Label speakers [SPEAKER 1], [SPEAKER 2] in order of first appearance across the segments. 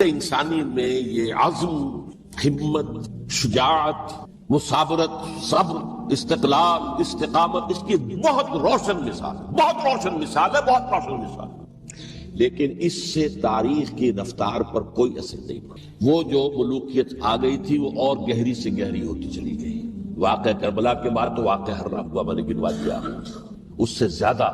[SPEAKER 1] انسانی میں یہ عزم، ہمت، شجاعت، مثابرت، صبر، استقلال، استقامت، اس کی بہت روشن مثال ہے، بہت روشن مثال ہے، بہت روشن مثال ہے۔ لیکن اس سے تاریخ کی رفتار پر کوئی اثر نہیں پڑا۔ وہ جو ملوکیت آ گئی تھی وہ اور گہری سے گہری ہوتی چلی گئی۔ واقعہ کربلا کے بعد تو واقعہ ہررا ہوا میں نے گنوا دیا، اس سے زیادہ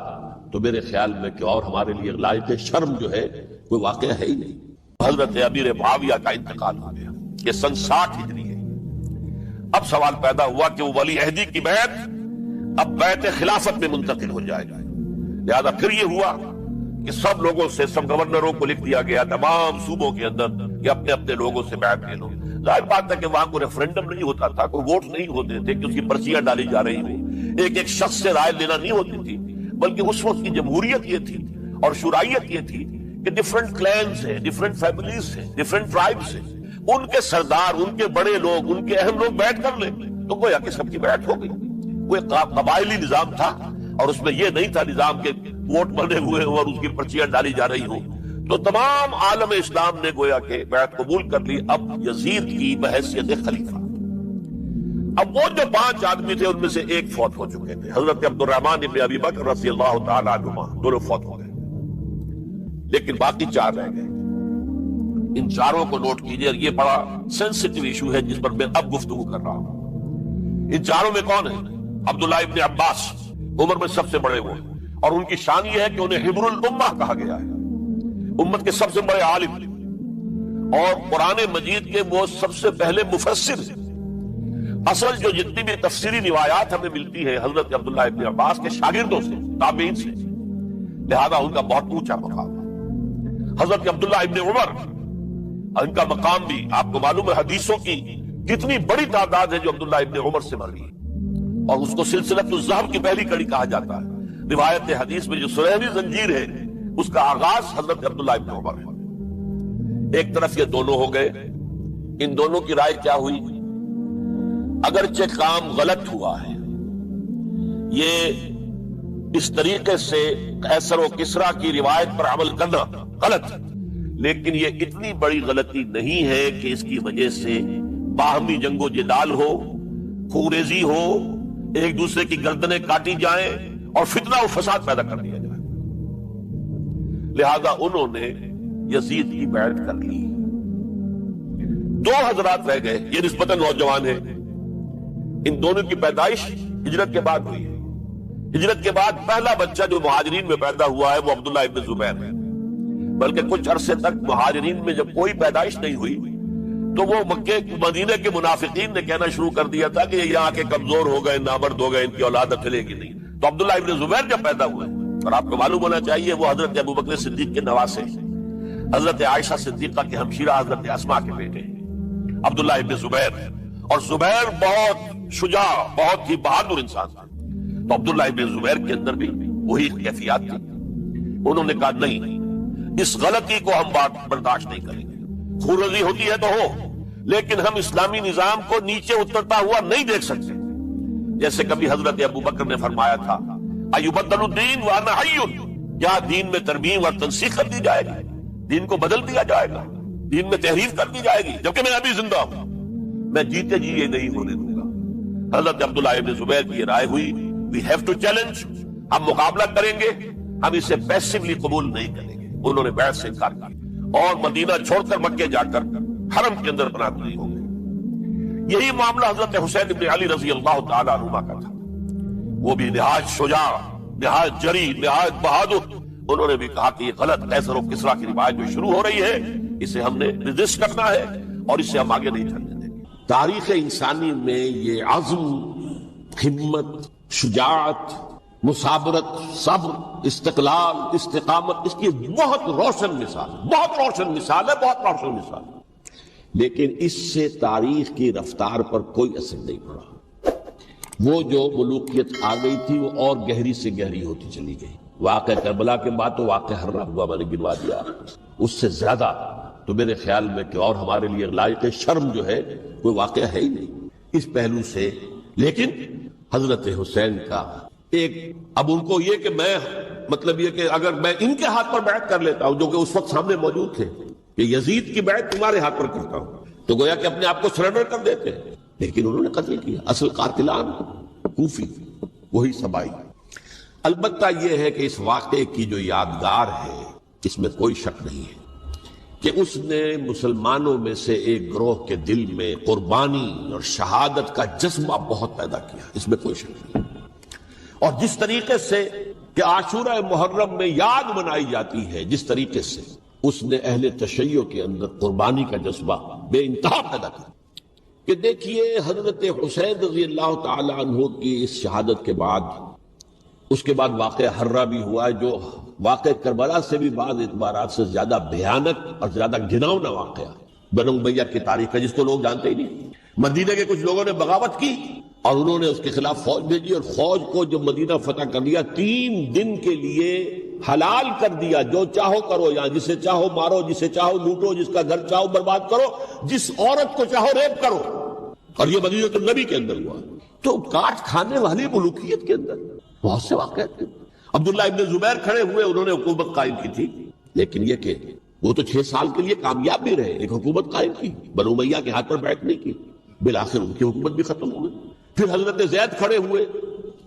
[SPEAKER 1] تو میرے خیال میں کہ اور ہمارے لیے لائق شرم جو ہے کوئی واقعہ ہے ہی نہیں۔ حضرت امیر معاویہ کا انتقال ہو گیا، یہ سن 60 ہجری ہے۔ اب سوال پیدا ہوا کہ وہ ولی عہدی کی بیعت اب بیعت خلافت میں منتقل ہو جائے گا، لہذا پھر یہ ہوا کہ سب لوگوں سے، سب گورنروں کو لکھ دیا گیا تمام صوبوں کے اندر کہ اپنے اپنے لوگوں سے بیعت لے لو۔ ظاہر بات ہے کہ وہاں کوئی ریفرنڈم نہیں ہوتا تھا، کوئی ووٹ نہیں ہوتے تھے کہ اس کی پرچیاں ڈالی جا رہی ہوں، ایک ایک شخص سے رائے لینا نہیں ہوتی تھی، بلکہ اس وقت کی جمہوریت یہ تھی اور شورائیت یہ تھی کہ ڈفرنٹ کلینز ہیں، ڈفرنٹ فیملیز ہیں، ڈفرنٹ ٹرائبز ہیں، ان کے سردار، ان کے بڑے لوگ، ان کے اہم لوگ بیٹھ کر لیں تو گویا کہ سب کی بیعت ہو گئی۔ کوئی قبائلی نظام تھا اور اس میں یہ نہیں تھا نظام کے ووٹ بنے ہوئے ہوں اور اس کی پرچیاں ڈالی جا رہی ہوں، تو تمام عالم اسلام نے گویا کہ بیعت قبول کر لی اب یزید کی بحیثیت خلیفہ۔ اب وہ جو 5 آدمی تھے ان میں سے ایک فوت ہو چکے تھے، حضرت عبد الرحمن ابن ابی بکر رضی اللہ تعالی عنہما، دونوں فوت ہو گئے، لیکن باقی 4 رہ گئے۔ ان 4 کو نوٹ کیجئے، یہ بڑا سینسٹیو ایشو ہے جس پر میں اب گفتگو کر رہا ہوں۔ ان 4 میں کون ہیں؟ عبداللہ ابن عباس، عمر میں سب سے بڑے وہ، اور ان کی شان یہ ہے کہ انہیں حبر الامہ کہا گیا ہے، امت کے سب سے بڑے عالم اور قرآن مجید کے وہ سب سے پہلے مفسر ہیں۔ اصل جو جتنی بھی تفسیری روایات ہمیں ملتی ہے حضرت عبداللہ ابن عباس کے شاگردوں سے، تابعین سے، لہذا ان کا بہت اونچا مقام ہے۔ حضرت عبداللہ ابن عمر، ان کا مقام بھی آپ کو معلوم ہے، حدیثوں کی کتنی بڑی تعداد ہے جو عبداللہ ابن عمر سے مروی ہے، اور اس کو سلسلۃ الذہب کی پہلی کڑی کہا جاتا ہے۔ روایت حدیث میں جو سنہری زنجیر ہے اس کا آغاز حضرت عبداللہ ابن عمر ہے۔ ایک طرف یہ دونوں ہو گئے، ان دونوں کی رائے کیا ہوئی؟ اگرچہ کام غلط ہوا ہے، یہ اس طریقے سے قیصر و کسریٰ کی روایت پر عمل کرنا غلط ہے، لیکن یہ اتنی بڑی غلطی نہیں ہے کہ اس کی وجہ سے باہمی جنگ و جدال ہو، خوریزی ہو، ایک دوسرے کی گردنیں کاٹی جائیں اور فتنہ و فساد پیدا کر دیا جائے۔ لہذا انہوں نے یزید کی بیعت کر لی۔ 2 حضرات رہ گئے، یہ نسبتاً نوجوان ہیں، ان دونوں کی پیدائش ہجرت کے بعد ہوئی ہے۔ ہجرت کے بعد پہلا بچہ جو مہاجرین میں پیدا ہوا ہے وہ عبداللہ ابن زبیر ہے، بلکہ کچھ عرصے تک مہاجرین میں جب کوئی پیدائش نہیں ہوئی تو وہ مکے مدینے کے منافقین نے کہنا شروع کر دیا تھا کہ یہ یہاں کے کمزور ہو گئے، نامرد ہو گئے، ان کی اولاد اب چلے گی نہیں۔ تو عبداللہ ابن زبیر جب پیدا ہوئے، اور آپ کو معلوم ہونا چاہیے وہ حضرت ابوبکر صدیق کے نواسے، حضرت عائشہ صدیقہ کے ہمشیرہ حضرت اسماء کے بیٹے عبداللہ ابن زبیر، اور زبیر بہت شجاع، بہت ہی بہادر انسان تھا۔ تو عبداللہ ابن زبیر کے اندر بھی وہی کیفیات تھی۔ انہوں نے کہا نہیں، اس غلطی کو ہم برداشت نہیں کریں گے، خوریزی ہوتی ہے تو ہو، لیکن ہم اسلامی نظام کو نیچے اترتا ہوا نہیں دیکھ سکتے۔ جیسے کبھی حضرت ابوبکر نے فرمایا تھا ایبدل الدین وانا حی، کیا دین میں ترمیم اور تنسیخ کر دی جائے گی، دین کو بدل دیا جائے گا، دین میں تحریف کر دی جائے گی، جبکہ میں ابھی زندہ ہوں، میں جیتے جی یہ نہیں ہونے دوں گا۔ حضرت عبداللہ ابن زبیر کی رائے ہوئی we have to challenge، ہم مقابلہ کریں گے، ہم اسے پیسیولی قبول نہیں کریں گے۔ انہوں نے بیعت سے انکار کیا اور مدینہ چھوڑ کر مکے جا کر حرم کے اندر پناہ گزین ہو گئے۔ یہی معاملہ حضرت حسین ابن علی رضی اللہ تعالی عنہما کا تھا، وہ بھی نہایت شجاع، نہایت جری، نہایت بہادر۔ انہوں نے بھی کہا کہ یہ غلط قیصر و کسریٰ کی روایت جو شروع ہو رہی ہے اسے ہم نے ریزسٹ کرنا ہے اور اسے ہم آگے نہیں چلنے دیں گے۔ تاریخ انسانی میں یہ عزم، ہمت، شجاعت، مثابرت، صبر، استقلال، استقامت، اس کی بہت روشن مثال ہے، بہت روشن مثال ہے، بہت روشن مثال ہے، لیکن اس سے تاریخ کی رفتار پر کوئی اثر نہیں پڑا۔ وہ جو ملوکیت آ گئی تھی وہ اور گہری سے گہری ہوتی چلی گئی۔ واقعہ کربلا کے بعد تو واقعہ ہررا ہوا میں نے گنوا دیا، اس سے زیادہ تو میرے خیال میں کہ اور ہمارے لیے لائق شرم جو ہے کوئی واقعہ ہے ہی نہیں اس پہلو سے۔ لیکن حضرت حسین کا ایک، اب ان کو یہ کہ میں مطلب یہ کہ اگر میں ان کے ہاتھ پر بیعت کر لیتا ہوں جو کہ اس وقت سامنے موجود تھے، کہ یزید کی بیعت تمہارے ہاتھ پر کرتا ہوں، تو گویا کہ اپنے آپ کو سرنڈر کر دیتے ہیں، لیکن انہوں نے قتل کیا۔ اصل قاتلان کوفی، وہی سبائی۔ البتہ یہ ہے کہ اس واقعے کی جو یادگار ہے اس میں کوئی شک نہیں ہے کہ اس نے مسلمانوں میں سے ایک گروہ کے دل میں قربانی اور شہادت کا جذبہ بہت پیدا کیا، اس میں کوئی شک نہیں۔ اور جس طریقے سے کہ عاشورہ محرم میں یاد منائی جاتی ہے، جس طریقے سے اس نے اہل تشیع کے اندر قربانی کا جذبہ بے انتہا پیدا کیا کہ دیکھیے حضرت حسین رضی اللہ تعالی عنہ کی اس شہادت کے بعد، اس کے بعد واقعہ حرہ بھی ہوا جو واقعہ کربلا سے بھی بعض اعتبارات سے زیادہ بھیانک اور زیادہ گھناؤنا واقعہ ہے۔ بنو امیہ کی تاریخ ہے جس کو لوگ جانتے ہی نہیں۔ مدینہ کے کچھ لوگوں نے بغاوت کی اور انہوں نے اس کے خلاف فوج بھیجی، اور فوج کو جب مدینہ فتح کر لیا 3 دن کے لیے حلال کر دیا، جو چاہو کرو، یہاں جسے چاہو مارو، جسے چاہو لوٹو، جس کا گھر چاہو برباد کرو، جس عورت کو چاہو ریپ کرو۔ اور یہ مدینہ النبی کے اندر ہوا۔ تو کاٹ کھانے والی ملوکیت کے اندر بہت سے واقعات تھے۔ عبداللہ ابن زبیر کھڑے ہوئے، انہوں نے حکومت قائم کی تھی، لیکن یہ کہ وہ تو 6 سال کے لیے کامیاب بھی رہے، ایک حکومت قائم کی، بنو امیہ کے ہاتھ پر بیعت نہیں کی، بالآخر ان کی حکومت بھی ختم ہو گئی۔ پھر حضرت زید کھڑے ہوئے،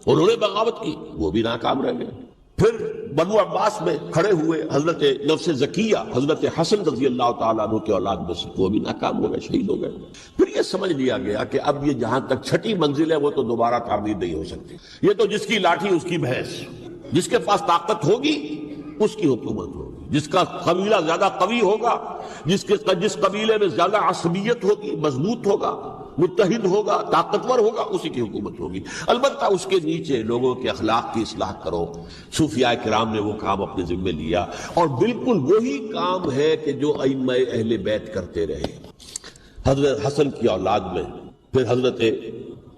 [SPEAKER 1] انہوں نے بغاوت کی، وہ بھی ناکام رہ گئے۔ پھر بنو عباس میں کھڑے ہوئے حضرت نفس زکیہ، حضرت حسن رضی اللہ تعالیٰ عنہ کے اولاد میں سے، وہ بھی ناکام ہو گئے، شہید ہو گئے۔ پھر یہ سمجھ لیا گیا کہ اب یہ جہاں تک 6ٹھی منزل ہے وہ تو دوبارہ تعمیر نہیں ہو سکتی، یہ تو جس کی لاٹھی اس کی بھینس، جس کے پاس طاقت ہوگی اس کی حکومت ہوگی، جس کا قبیلہ زیادہ قوی ہوگا، جس قبیلے میں زیادہ عصبیت ہوگی، مضبوط ہوگا، متحد ہوگا، طاقتور ہوگا، اسی کی حکومت ہوگی۔ البتہ اس کے نیچے لوگوں کے اخلاق کی اصلاح کرو۔ صوفیاء کرام نے وہ کام اپنے ذمے لیا، اور بالکل وہی کام ہے کہ جو ائمہ اہل بیت کرتے رہے۔ حضرت حسن کی اولاد میں، پھر حضرت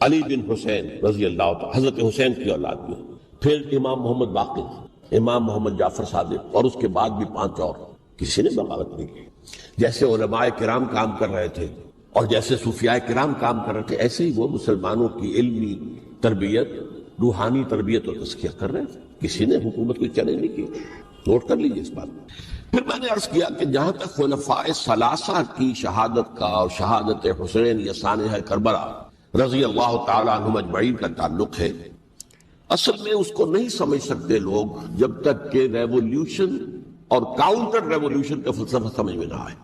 [SPEAKER 1] علی بن حسین رضی اللہ تعالی، حضرت حسین کی اولاد میں، پھر امام محمد باقر، امام محمد جعفر صادق، اور اس کے بعد بھی 5 اور، کسی نے بغاوت نہیں کی۔ جیسے علماء کرام کام کر رہے تھے اور جیسے صوفیاء کرام کام کر رہے تھے، ایسے ہی وہ مسلمانوں کی علمی تربیت، روحانی تربیت اور تزکیہ کر رہے تھے، کسی نے حکومت کو چیلنج نہیں کی۔ نوٹ کر لیجیے اس بات میں۔ پھر میں نے عرض کیا کہ جہاں تک خلفاء ثلاثہ کی شہادت کا اور شہادت حسین یا سانحہ کربلا رضی اللہ تعالیٰ عنہم اجمعین کا تعلق ہے، اصل میں اس کو نہیں سمجھ سکتے لوگ جب تک کہ ریولیوشن اور کاؤنٹر ریولیوشن کا فلسفہ سمجھ میں نہ آئے۔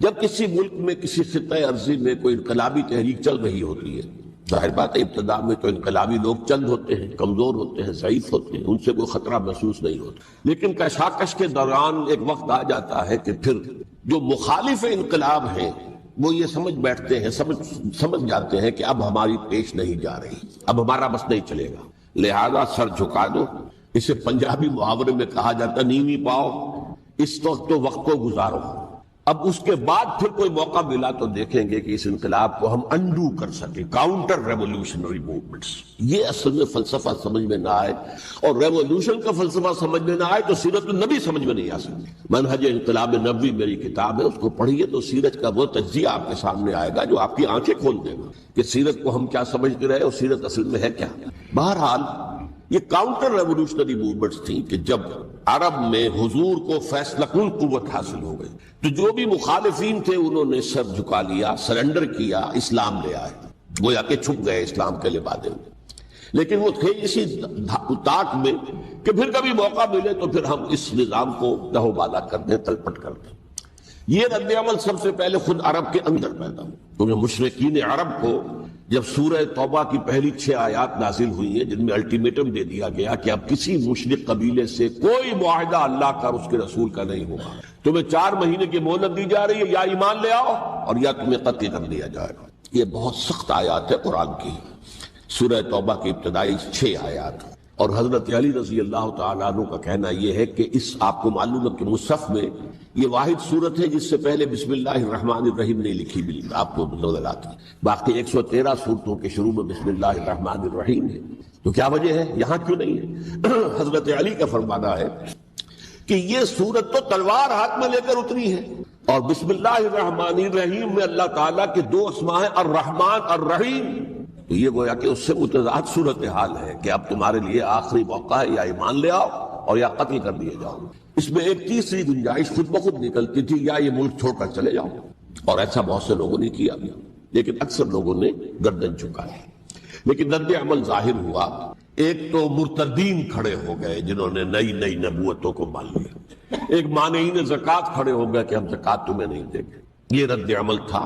[SPEAKER 1] جب کسی ملک میں، کسی خطہ ارضی میں کوئی انقلابی تحریک چل رہی ہوتی ہے، ظاہر بات ہے ابتداء میں تو انقلابی لوگ چند ہوتے ہیں، کمزور ہوتے ہیں، ضعیف ہوتے ہیں، ان سے کوئی خطرہ محسوس نہیں ہوتا، لیکن کشاکش کے دوران ایک وقت آ جاتا ہے کہ پھر جو مخالف انقلاب ہیں وہ یہ سمجھ بیٹھتے ہیں، سمجھ جاتے ہیں کہ اب ہماری پیش نہیں جا رہی، اب ہمارا بس نہیں چلے گا، لہذا سر جھکا دو۔ اسے پنجابی محاورے میں کہا جاتا ہے نیوی پاؤ، اس وقت کو گزارو۔ اب اس کے بعد پھر کوئی موقع ملا تو دیکھیں گے کہ اس انقلاب کو ہم انڈو کر سکیں، کاؤنٹر ریولیوشنری موومنٹس۔ یہ اصل میں فلسفہ سمجھ میں نہ آئے، اور ریولیوشن کا فلسفہ سمجھ میں نہ آئے تو سیرت النبی سمجھ میں نہیں آ سکتی۔ منہج انقلاب نبوی میری کتاب ہے، اس کو پڑھیے تو سیرت کا وہ تجزیہ آپ کے سامنے آئے گا جو آپ کی آنکھیں کھول دے گا کہ سیرت کو ہم کیا سمجھتے رہے اور سیرت اصل میں ہے کیا۔ بہرحال یہ کاؤنٹر ریولیوشنری موومنٹس تھیں کہ جب عرب میں حضور کو فیصلہ کن قوت حاصل ہو گئی تو جو بھی مخالفین تھے انہوں نے سر جھکا لیا، سرنڈر کیا، اسلام لے آئے، گویا کہ چھپ گئے اسلام کے لبادے میں۔ لیکن وہ تھے اسی طاق میں کہ پھر کبھی موقع ملے تو پھر ہم اس نظام کو دہو بالا کر دیں، تلپٹ کر دیں۔ یہ رد عمل سب سے پہلے خود عرب کے اندر پیدا ہوا، کیونکہ مشرکین عرب کو جب سورہ توبہ کی پہلی 6 آیات نازل ہوئی ہیں جن میں الٹیمیٹم دے دیا گیا کہ اب کسی مشرک قبیلے سے کوئی معاہدہ اللہ کا اور اس کے رسول کا نہیں ہوگا، تمہیں 4 مہینے کی مہلت دی جا رہی ہے، یا ایمان لے آؤ اور یا تمہیں قتل کر دیا جائے گا۔ یہ بہت سخت آیات ہے قرآن کی، سورہ توبہ کی ابتدائی 6 آیات۔ اور حضرت علی رضی اللہ تعالیٰ عنہ کا کہنا یہ ہے کہ اس آپ کو معلوم ہے کہ مصحف میں یہ واحد صورت ہے جس سے پہلے بسم اللہ الرحمن الرحیم نہیں لکھی بھی آپ کو نظر آتی، باقی 113 صورتوں کے شروع میں بسم اللہ الرحمن الرحیم ہے۔ تو کیا وجہ ہے یہاں کیوں نہیں ہے؟ حضرت علی کا فرمانا ہے کہ یہ صورت تو تلوار ہاتھ میں لے کر اتری ہے، اور بسم اللہ الرحمن الرحیم میں اللہ تعالیٰ کے 2 اسماء ہیں، الرحمن الرحیم، تو یہ گویا کہ اس سے متضاد صورتحال ہے کہ اب تمہارے لیے آخری موقع ہے، یا ایمان لے آؤ اور یا قتل کر دیے جاؤ۔ اس میں ایک تیسری گنجائش خود بخود نکلتی تھی، یا یہ ملک چھوڑ کر چلے جاؤ، اور ایسا بہت سے لوگوں نے کیا بھی، لیکن اکثر لوگوں نے گردن جھکائی۔ لیکن رد عمل ظاہر ہوا، ایک تو مرتدین کھڑے ہو گئے جنہوں نے نئی نئی نبوتوں کو مان لیا، ایک مانعین زکوٰۃ کھڑے ہو گئے کہ ہم زکوٰۃ تمہیں نہیں دیں گے، یہ رد عمل تھا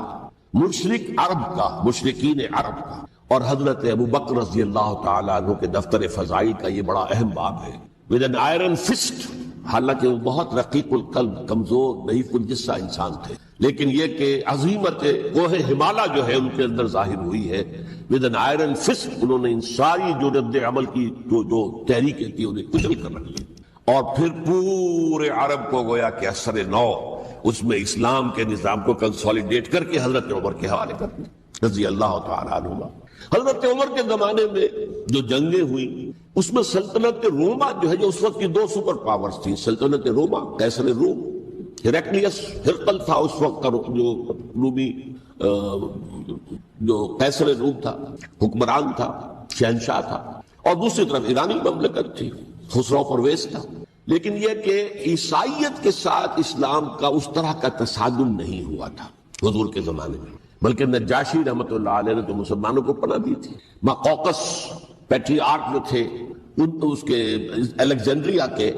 [SPEAKER 1] مشرک عرب کا، مشرکین عرب کا۔ اور حضرت ابو بکر رضی اللہ تعالیٰ عنہ کے دفتر فضائل کا یہ بڑا اہم باب ہے، ود این آئرن فسٹ، حالانکہ وہ بہت رقیق القلب، کمزور ضعیف الجثہ انسان تھے، لیکن یہ کہ عظیمت کوہ ہمالا جو ہے ان کے اندر ظاہر ہوئی ہے، ود این آئرن فسٹ انہوں نے ان ساری جو رد عمل کی جو تحریکیں تھی انہیں کچل کر رکھ لی، اور پھر پورے عرب کو گویا کہ اثر نو اس میں اسلام کے نظام کو کنسولیڈیٹ کر کے حضرت عمر کے حوالے کر دیا رضی اللہ تعالیٰ عنہ۔ حضرت عمر کے زمانے میں جو جنگیں ہوئی اس میں سلطنت روما جو ہے، جو اس وقت کی دو سپر پاورز تھیں، سلطنت روما قیصر روم، ہیرکلیس ہرقل تھا اس وقت کا جو رومی جو قیصر روم تھا، حکمران تھا، شہنشاہ تھا، اور دوسری طرف ایرانی مملکت تھی، خسرو پرویز تھا۔ لیکن یہ کہ عیسائیت کے ساتھ اسلام کا اس طرح کا تصادم نہیں ہوا تھا حضور کے زمانے میں، بلکہ نجاشی رحمت اللہ علیہ نے تو مسلمانوں کو پناہ دی تھی۔ مقوقس پیٹریارک جو تھے اس کے الیگزینڈریا کے،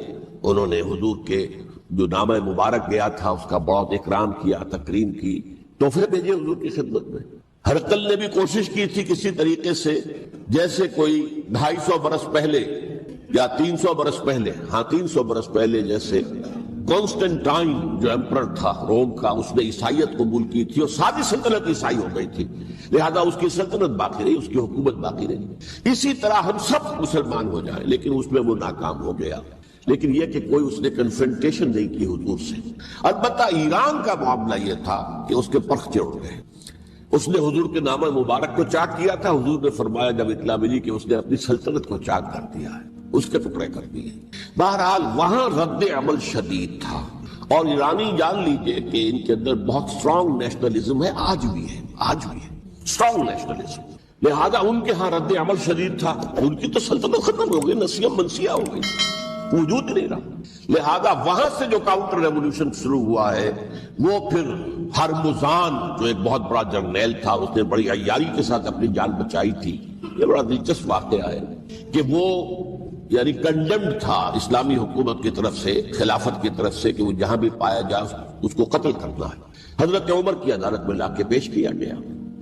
[SPEAKER 1] انہوں نے حضور کے جو نامہ مبارک گیا تھا اس کا بہت اکرام کیا، تکریم کی، تحفے بھیجے حضور کی خدمت میں۔ ہرقل نے بھی کوشش کی تھی کسی طریقے سے، جیسے کوئی 250 برس پہلے یا 300 برس پہلے، 300 برس پہلے جیسے کانسٹنٹائن جو ایمپرر تھا روم کا، اس نے عیسائیت قبول کی تھی اور ساری سلطنت عیسائی ہو گئی تھی، لہذا اس کی سلطنت باقی رہی، اس کی حکومت باقی رہی۔ اسی طرح ہم سب مسلمان ہو جائیں، لیکن اس میں وہ ناکام ہو گیا۔ لیکن یہ کہ کوئی اس نے کنفرنٹیشن نہیں کی حضور سے۔ البتہ ایران کا معاملہ یہ تھا کہ اس کے پرخچے اٹھ گئے، اس نے حضور کے نامہ مبارک کو چاک کیا تھا، حضور نے فرمایا جب اطلاع ملی کہ اس نے اپنی سلطنت کو چاک کر دیا ہے، اس کے ٹکڑے کر دیے۔ بہرحال وہاں رد عمل شدید تھا، اور ایرانی جان لیجئے کہ ان کے اندر بہت سٹرونگ نیشنلزم ہے، آج بھی ہے سٹرونگ نیشنلزم، لہذا ان کے ہاں رد عمل شدید تھا۔ ان کی تو سلطنت ختم ہو گئی، نسیہ منسیہ ہو گئی، وجود نہیں رہا، لہذا وہاں سے جو کاؤنٹر ریولوشن شروع ہوا ہے وہ پھر ہرمزان جو ایک بہت بڑا جرنیل تھا، اس نے بڑی عیاری کے ساتھ اپنی جان بچائی تھی۔ یہ بڑا دلچسپ واقعہ ہے کہ وہ یعنی کنڈمڈ تھا اسلامی حکومت کی طرف سے، خلافت کی طرف سے، کہ وہ جہاں بھی پایا جائے اس کو قتل کرنا ہے۔ حضرت عمر کی عدالت میں لا کے پیش کیا گیا،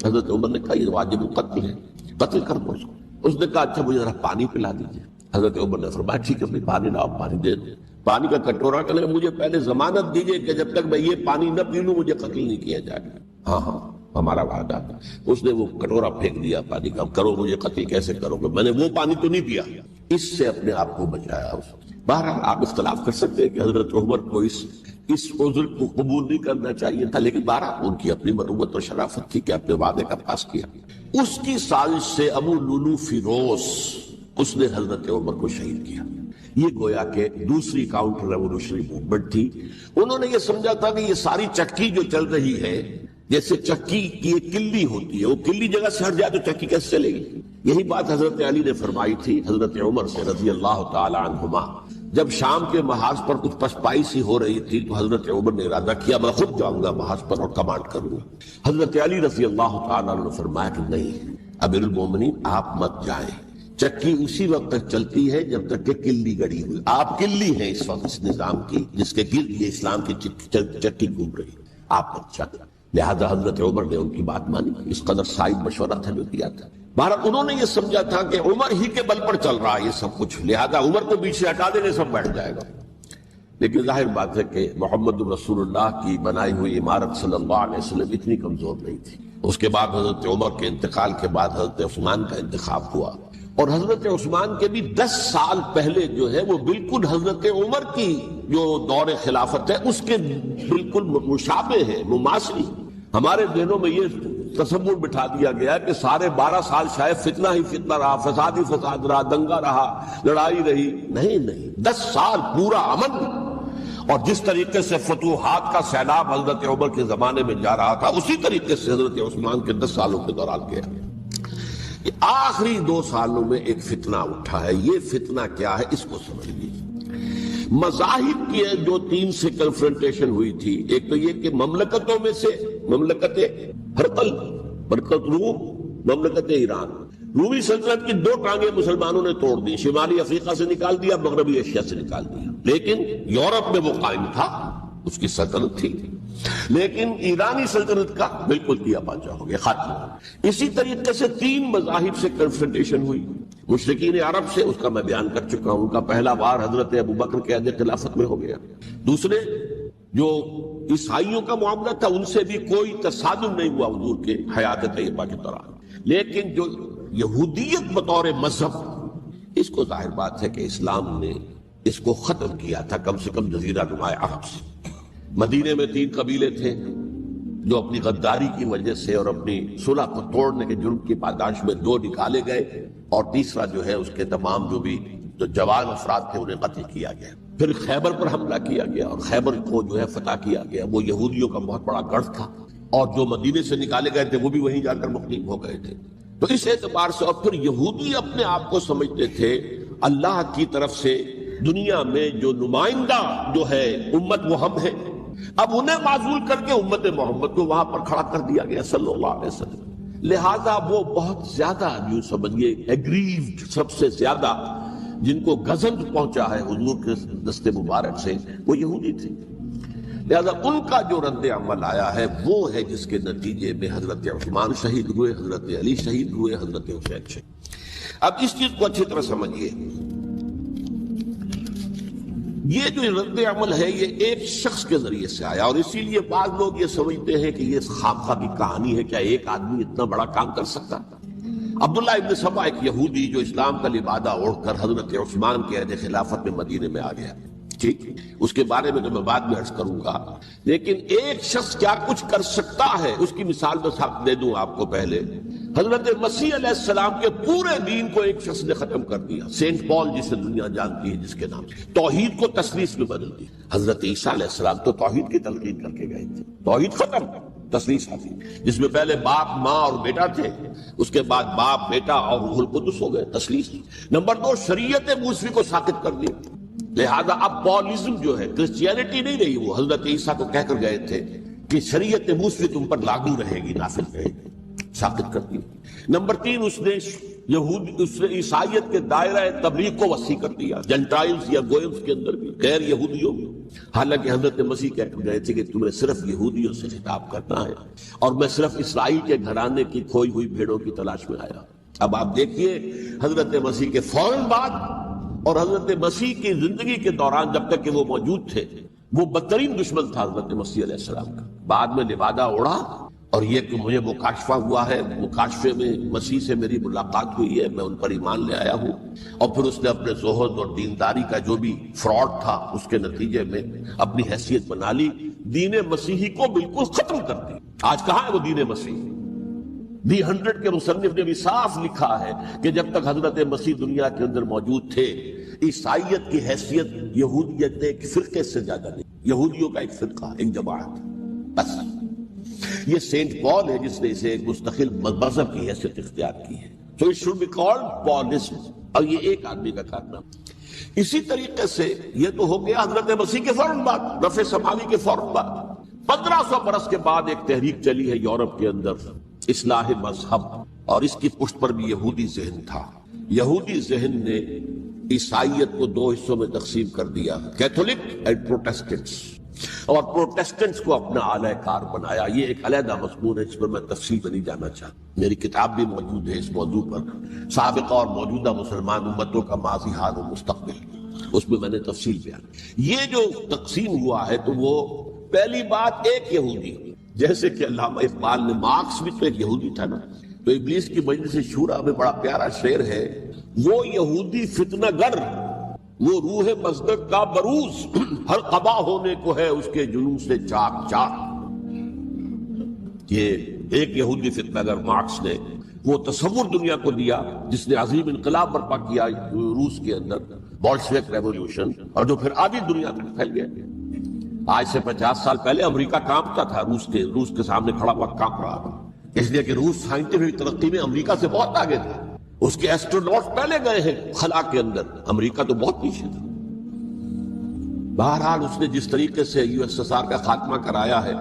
[SPEAKER 1] حضرت عمر نے کہا یہ واجب القتل ہے، قتل کر دو اس کو۔ اس نے کہا اچھا مجھے ذرا پانی پلا دیجیے۔ حضرت عمر نے فرمایا ٹھیک ہے پانی لاؤ، پانی دے دیں۔ پانی کا کٹورا کرنے مجھے پہلے ضمانت دیجیے کہ جب تک میں یہ پانی نہ پی لوں مجھے قتل نہیں کیا جائے گا۔ ہاں ہمارا وعدہ تھا۔ اس نے وہ کٹورا پھینک دیا پانی کا، کرو مجھے قتل کیسے کرو گے، میں نے وہ پانی تو نہیں پیا، اس سے اپنے آپ کو بچایا۔ بہرحال آپ اختلاف کر سکتے ہیں کہ حضرت عمر کو اس عذر کو قبول نہیں کرنا چاہیے تھا، لیکن بہرحال ان کی اپنی مروت اور شرافت تھی کہ اپنے وعدے کا پاس کیا۔ اس کی سازش سے ابو لولو فیروز اس نے حضرت عمر کو شہید کیا۔ یہ گویا کہ دوسری کاؤنٹر ریولوشنری موومنٹ تھی۔ انہوں نے یہ سمجھا تھا کہ یہ ساری چکی جو چل رہی ہے، جیسے چکی کی ایک کلی ہوتی ہے، وہ کلی جگہ سے ہٹ جائے تو چکی کیسے چلے گی؟ یہی بات حضرت علی نے فرمائی تھی حضرت عمر سے رضی اللہ تعالی عنہما۔ جب شام کے محاذ پر کچھ پسپائی سی ہو رہی تھی تو حضرت عمر نے ارادہ کیا میں خود جاؤں گا محاذ پر اور کمانڈ کروں گا۔ حضرت علی رضی اللہ تعالی عنہ نے فرمایا کہ نہیں امیر المومنین آپ مت جائیں، چکی اسی وقت تک چلتی ہے جب تک کہ کلی گڑی ہوئی، آپ کلی ہیں اس وقت اس نظام کی جس کے گرد یہ اسلام کی چکی گھوم رہی، آپ مت جائیں۔ لہذا حضرت عمر نے ان کی بات مانی، اس قدر صائب مشورہ تھا جو دیا تھا۔ بہرحال انہوں نے یہ سمجھا تھا کہ عمر ہی کے بل پر چل رہا ہے یہ سب کچھ، لہذا عمر کو بیچ سے ہٹا دینے سب بیٹھ جائے گا۔ لیکن ظاہر بات ہے کہ محمد رسول اللہ کی بنائی ہوئی عمارت صلی اللہ علیہ وسلم اتنی کمزور نہیں تھی۔ اس کے بعد حضرت عمر کے انتقال کے بعد حضرت عثمان کا انتخاب ہوا، اور حضرت عثمان کے بھی 10 سال پہلے جو ہے وہ بالکل حضرت عمر کی جو دور خلافت ہے اس کے بالکل مشابہ ہے، مماثل۔ ہمارے ذہنوں میں یہ تصور بٹھا دیا گیا کہ سارے 12 سال شاید فتنہ ہی فتنہ رہا، فساد ہی فساد رہا، دنگا رہا، لڑائی رہی۔ نہیں، 10 سال پورا امن، اور جس طریقے سے فتوحات کا سیلاب حضرت عمر کے زمانے میں جا رہا تھا اسی طریقے سے حضرت عثمان کے 10 سالوں کے دوران گیا۔ آخری 2 سالوں میں ایک فتنہ اٹھا ہے، یہ فتنہ کیا ہے اس کو سمجھ لیجیے۔ مذاہب کی جو تین سے کنفرنٹیشن ہوئی تھی، ایک تو یہ کہ مملکتوں میں سے مملکت ہرقل، برکت روم، مملکت ایران، رومی سلطنت کی دو ٹانگیں مسلمانوں نے توڑ دی، شمالی افریقہ سے نکال دیا، مغربی ایشیا سے نکال دیا، لیکن یورپ میں وہ قائم تھا، اس کی سلطنت تھی، لیکن ایرانی سلطنت کا بالکل کیا پاچا ہو گیا، ختم۔ اسی طریقے سے تین مذاہب سے کنفرنٹیشن ہوئی، مشرکین عرب سے، اس کا میں بیان کر چکا ہوں، ان کا پہلا وار حضرت ابوبکر کے عہد خلافت میں ہو گیا۔ دوسرے جو عیسائیوں کا معاملہ تھا، ان سے بھی کوئی تصادم نہیں ہوا حضور کے حیات طیبہ کے دوران، لیکن جو یہودیت بطور مذہب، اس کو ظاہر بات ہے کہ اسلام نے اس کو ختم کیا تھا، کم سے کم جزیرہ نما عرب سے۔ مدینے میں 3 قبیلے تھے جو اپنی غداری کی وجہ سے اور اپنی صلح کو توڑنے کے جرم کی پاداش میں 2 نکالے گئے، اور تیسرا جو ہے اس کے تمام جو جوان افراد تھے انہیں قتل کیا گیا۔ پھر خیبر پر حملہ کیا گیا اور خیبر کو جو ہے فتح کیا گیا، وہ یہودیوں کا بہت بڑا گڑھ تھا، اور جو مدینے سے نکالے گئے تھے وہ بھی وہیں جا کر مقیم ہو گئے تھے۔ تو اس اعتبار سے، اور پھر یہودی اپنے آپ کو سمجھتے تھے اللہ کی طرف سے دنیا میں جو نمائندہ جو ہے امت وہ ہم ہیں، اب انہیں معزول کر کے امت محمد کو وہاں پر کھڑا کر دیا گیا صلی اللہ علیہ وسلم۔ لہذا وہ بہت زیادہ جو سمجھیے ایگریوڈ، سب سے زیادہ جن کو غضب پہنچا ہے حضور کے دست مبارک سے، وہ یہودی تھے۔ لہذا ان کا جو رد عمل آیا ہے وہ ہے جس کے نتیجے میں حضرت عثمان شہید ہوئے، حضرت علی شہید ہوئے، حضرت حسین شہید۔ اب اس چیز کو اچھی طرح سمجھیے، یہ جو رد عمل ہے یہ ایک شخص کے ذریعے سے آیا، اور اسی لیے بعض لوگ یہ سمجھتے ہیں کہ یہ خامخواہ کی کہانی ہے، کیا ایک آدمی اتنا بڑا کام کر سکتا؟ عبداللہ ابن سبا ایک یہودی جو اسلام کا لبادہ اوڑھ کر حضرت عثمان کے عہد خلافت میں مدینے میں آ گیا، ٹھیک، اس کے بارے میں تو میں بعد میں عرض کروں گا، لیکن ایک شخص کیا کچھ کر سکتا ہے اس کی مثال میں دے دوں آپ کو۔ پہلے حضرت مسیح علیہ السلام کے پورے دین کو ایک شخص نے ختم کر دیا، سینٹ پال جسے دنیا جانتی ہے، جس کے نام سے توحید کو تثلیث میں بدل دی۔ حضرت عیسیٰ علیہ السلام تو توحید کی تلقین کر کے گئے تھے، توحید ختم، تثلیث حاصل، جس میں پہلے باپ، ماں اور بیٹا تھے، اس کے بعد باپ، بیٹا اور روح القدس ہو گئے، تثلیث۔ نمبر 2، شریعت موسوی کو ساقط کر دیا، لہذا اب پالزم جو ہے، کرسچینٹی نہیں رہی، وہ حضرت عیسیٰ کو کہہ کر گئے تھے کہ شریعت موسوی تم پر لاگو رہے گی، نافذ رہے گی، ساقط کر دی۔ نمبر 3، اس نے عیسائیت کے دائرہ تبلیغ کو وسیع کر دیا، جنٹائلز یا گوئمز کے اندر بھی، غیر یہودیوں میں، حالانکہ حضرت مسیح کہہ کر گئے تھے کہ تمہیں صرف یہودیوں سے خطاب کرنا ہے، اور میں صرف اسرائیل کے گھرانے کی کھوئی ہوئی بھیڑوں کی تلاش میں آیا۔ اب آپ دیکھیے حضرت مسیح کے فوراً بعد اور حضرت مسیح کی زندگی کے دوران جب تک کہ وہ موجود تھے، وہ بدترین دشمن تھا حضرت مسیح علیہ السلام کا۔ بعد میں لبادہ اوڑھا، اور یہ کہ مجھے مکاشفہ ہوا ہے، مکاشفے میں مسیح سے میری ملاقات ہوئی ہے، میں ان پر ایمان لے آیا ہوں، اور پھر اس نے اپنے زہد اور دینداری کا جو بھی فراڈ تھا اس کے نتیجے میں اپنی حیثیت بنا لی، دین مسیحی کو بالکل ختم کر دی۔ آج کہاں ہے وہ دین مسیحی؟ دی 100 کے مصنف نے بھی صاف لکھا ہے کہ جب تک حضرت مسیح دنیا کے اندر موجود تھے، عیسائیت کی حیثیت یہودیت ایک فرقے سے زیادہ نہیں، یہودیوں کا ایک فرقہ، ایک جماعت، بس۔ یہ سینٹ پال ہے جس نے اسے ایک مستقل مذہب کی حیثیت اختیار کی ہے، تو it should be called Paulism، اور یہ ایک آدمی کا کارنامہ۔ اسی طریقے سے یہ تو ہو گیا حضرت مسیح کے فوراً بعد، رفع سماوی کے فوراً بعد۔ 1500 برس کے بعد ایک تحریک چلی ہے یورپ کے اندر، اصلاح مذہب، اور اس کی پشت پر بھی یہودی ذہن تھا۔ یہودی ذہن نے عیسائیت کو 2 حصوں میں تقسیم کر دیا، کیتھولک اینڈ پروٹیسٹنٹس، اور پروٹیسٹنٹس کو اپنا اعلی کار بنایا۔ یہ ایک علیحدہ مضمون ہے، اس پر میں تفصیل میں نہیں جانا چاہتا، میری کتاب بھی موجود ہے اس موضوع پر، سابقہ اور موجودہ مسلمان امتوں کا ماضی، حال و مستقبل، اس میں میں نے تفصیل بیان۔ یہ جو تقسیم ہوا ہے تو وہ پہلی بات ایک یہودی، جیسے کہ علامہ اقبال نے، مارکس بھی تو ایک یہودی تھا نا، تو ابلیس کی مجلس شورا میں بڑا پیارا شعر ہے، وہ یہودی فتنہ گر، وہ روح مصدق کا بروز، ہر قبا ہونے کو ہے اس کے جنون سے چاک چاک۔ یہ ایک یہودی فتنہ گر مارکس نے وہ تصور دنیا کو دیا جس نے عظیم انقلاب برپا کیا روس کے اندر، بولشوک ریولوشن، اور جو پھر آدھی دنیا تک پھیل گیا۔ آج سے 50 سال پہلے امریکہ کانپتا تھا، روس کے سامنے کھڑا ہوا کانپ رہا تھا، اس لیے کہ روس سائنٹیفک ترقی میں امریکہ سے بہت آگے تھا، اس کے ایسٹروناٹ پہلے گئے ہیں خلا کے اندر، امریکہ تو بہت پیچھے تھا۔ بہرحال اس نے جس طریقے سے USSR کا خاتمہ کرایا ہے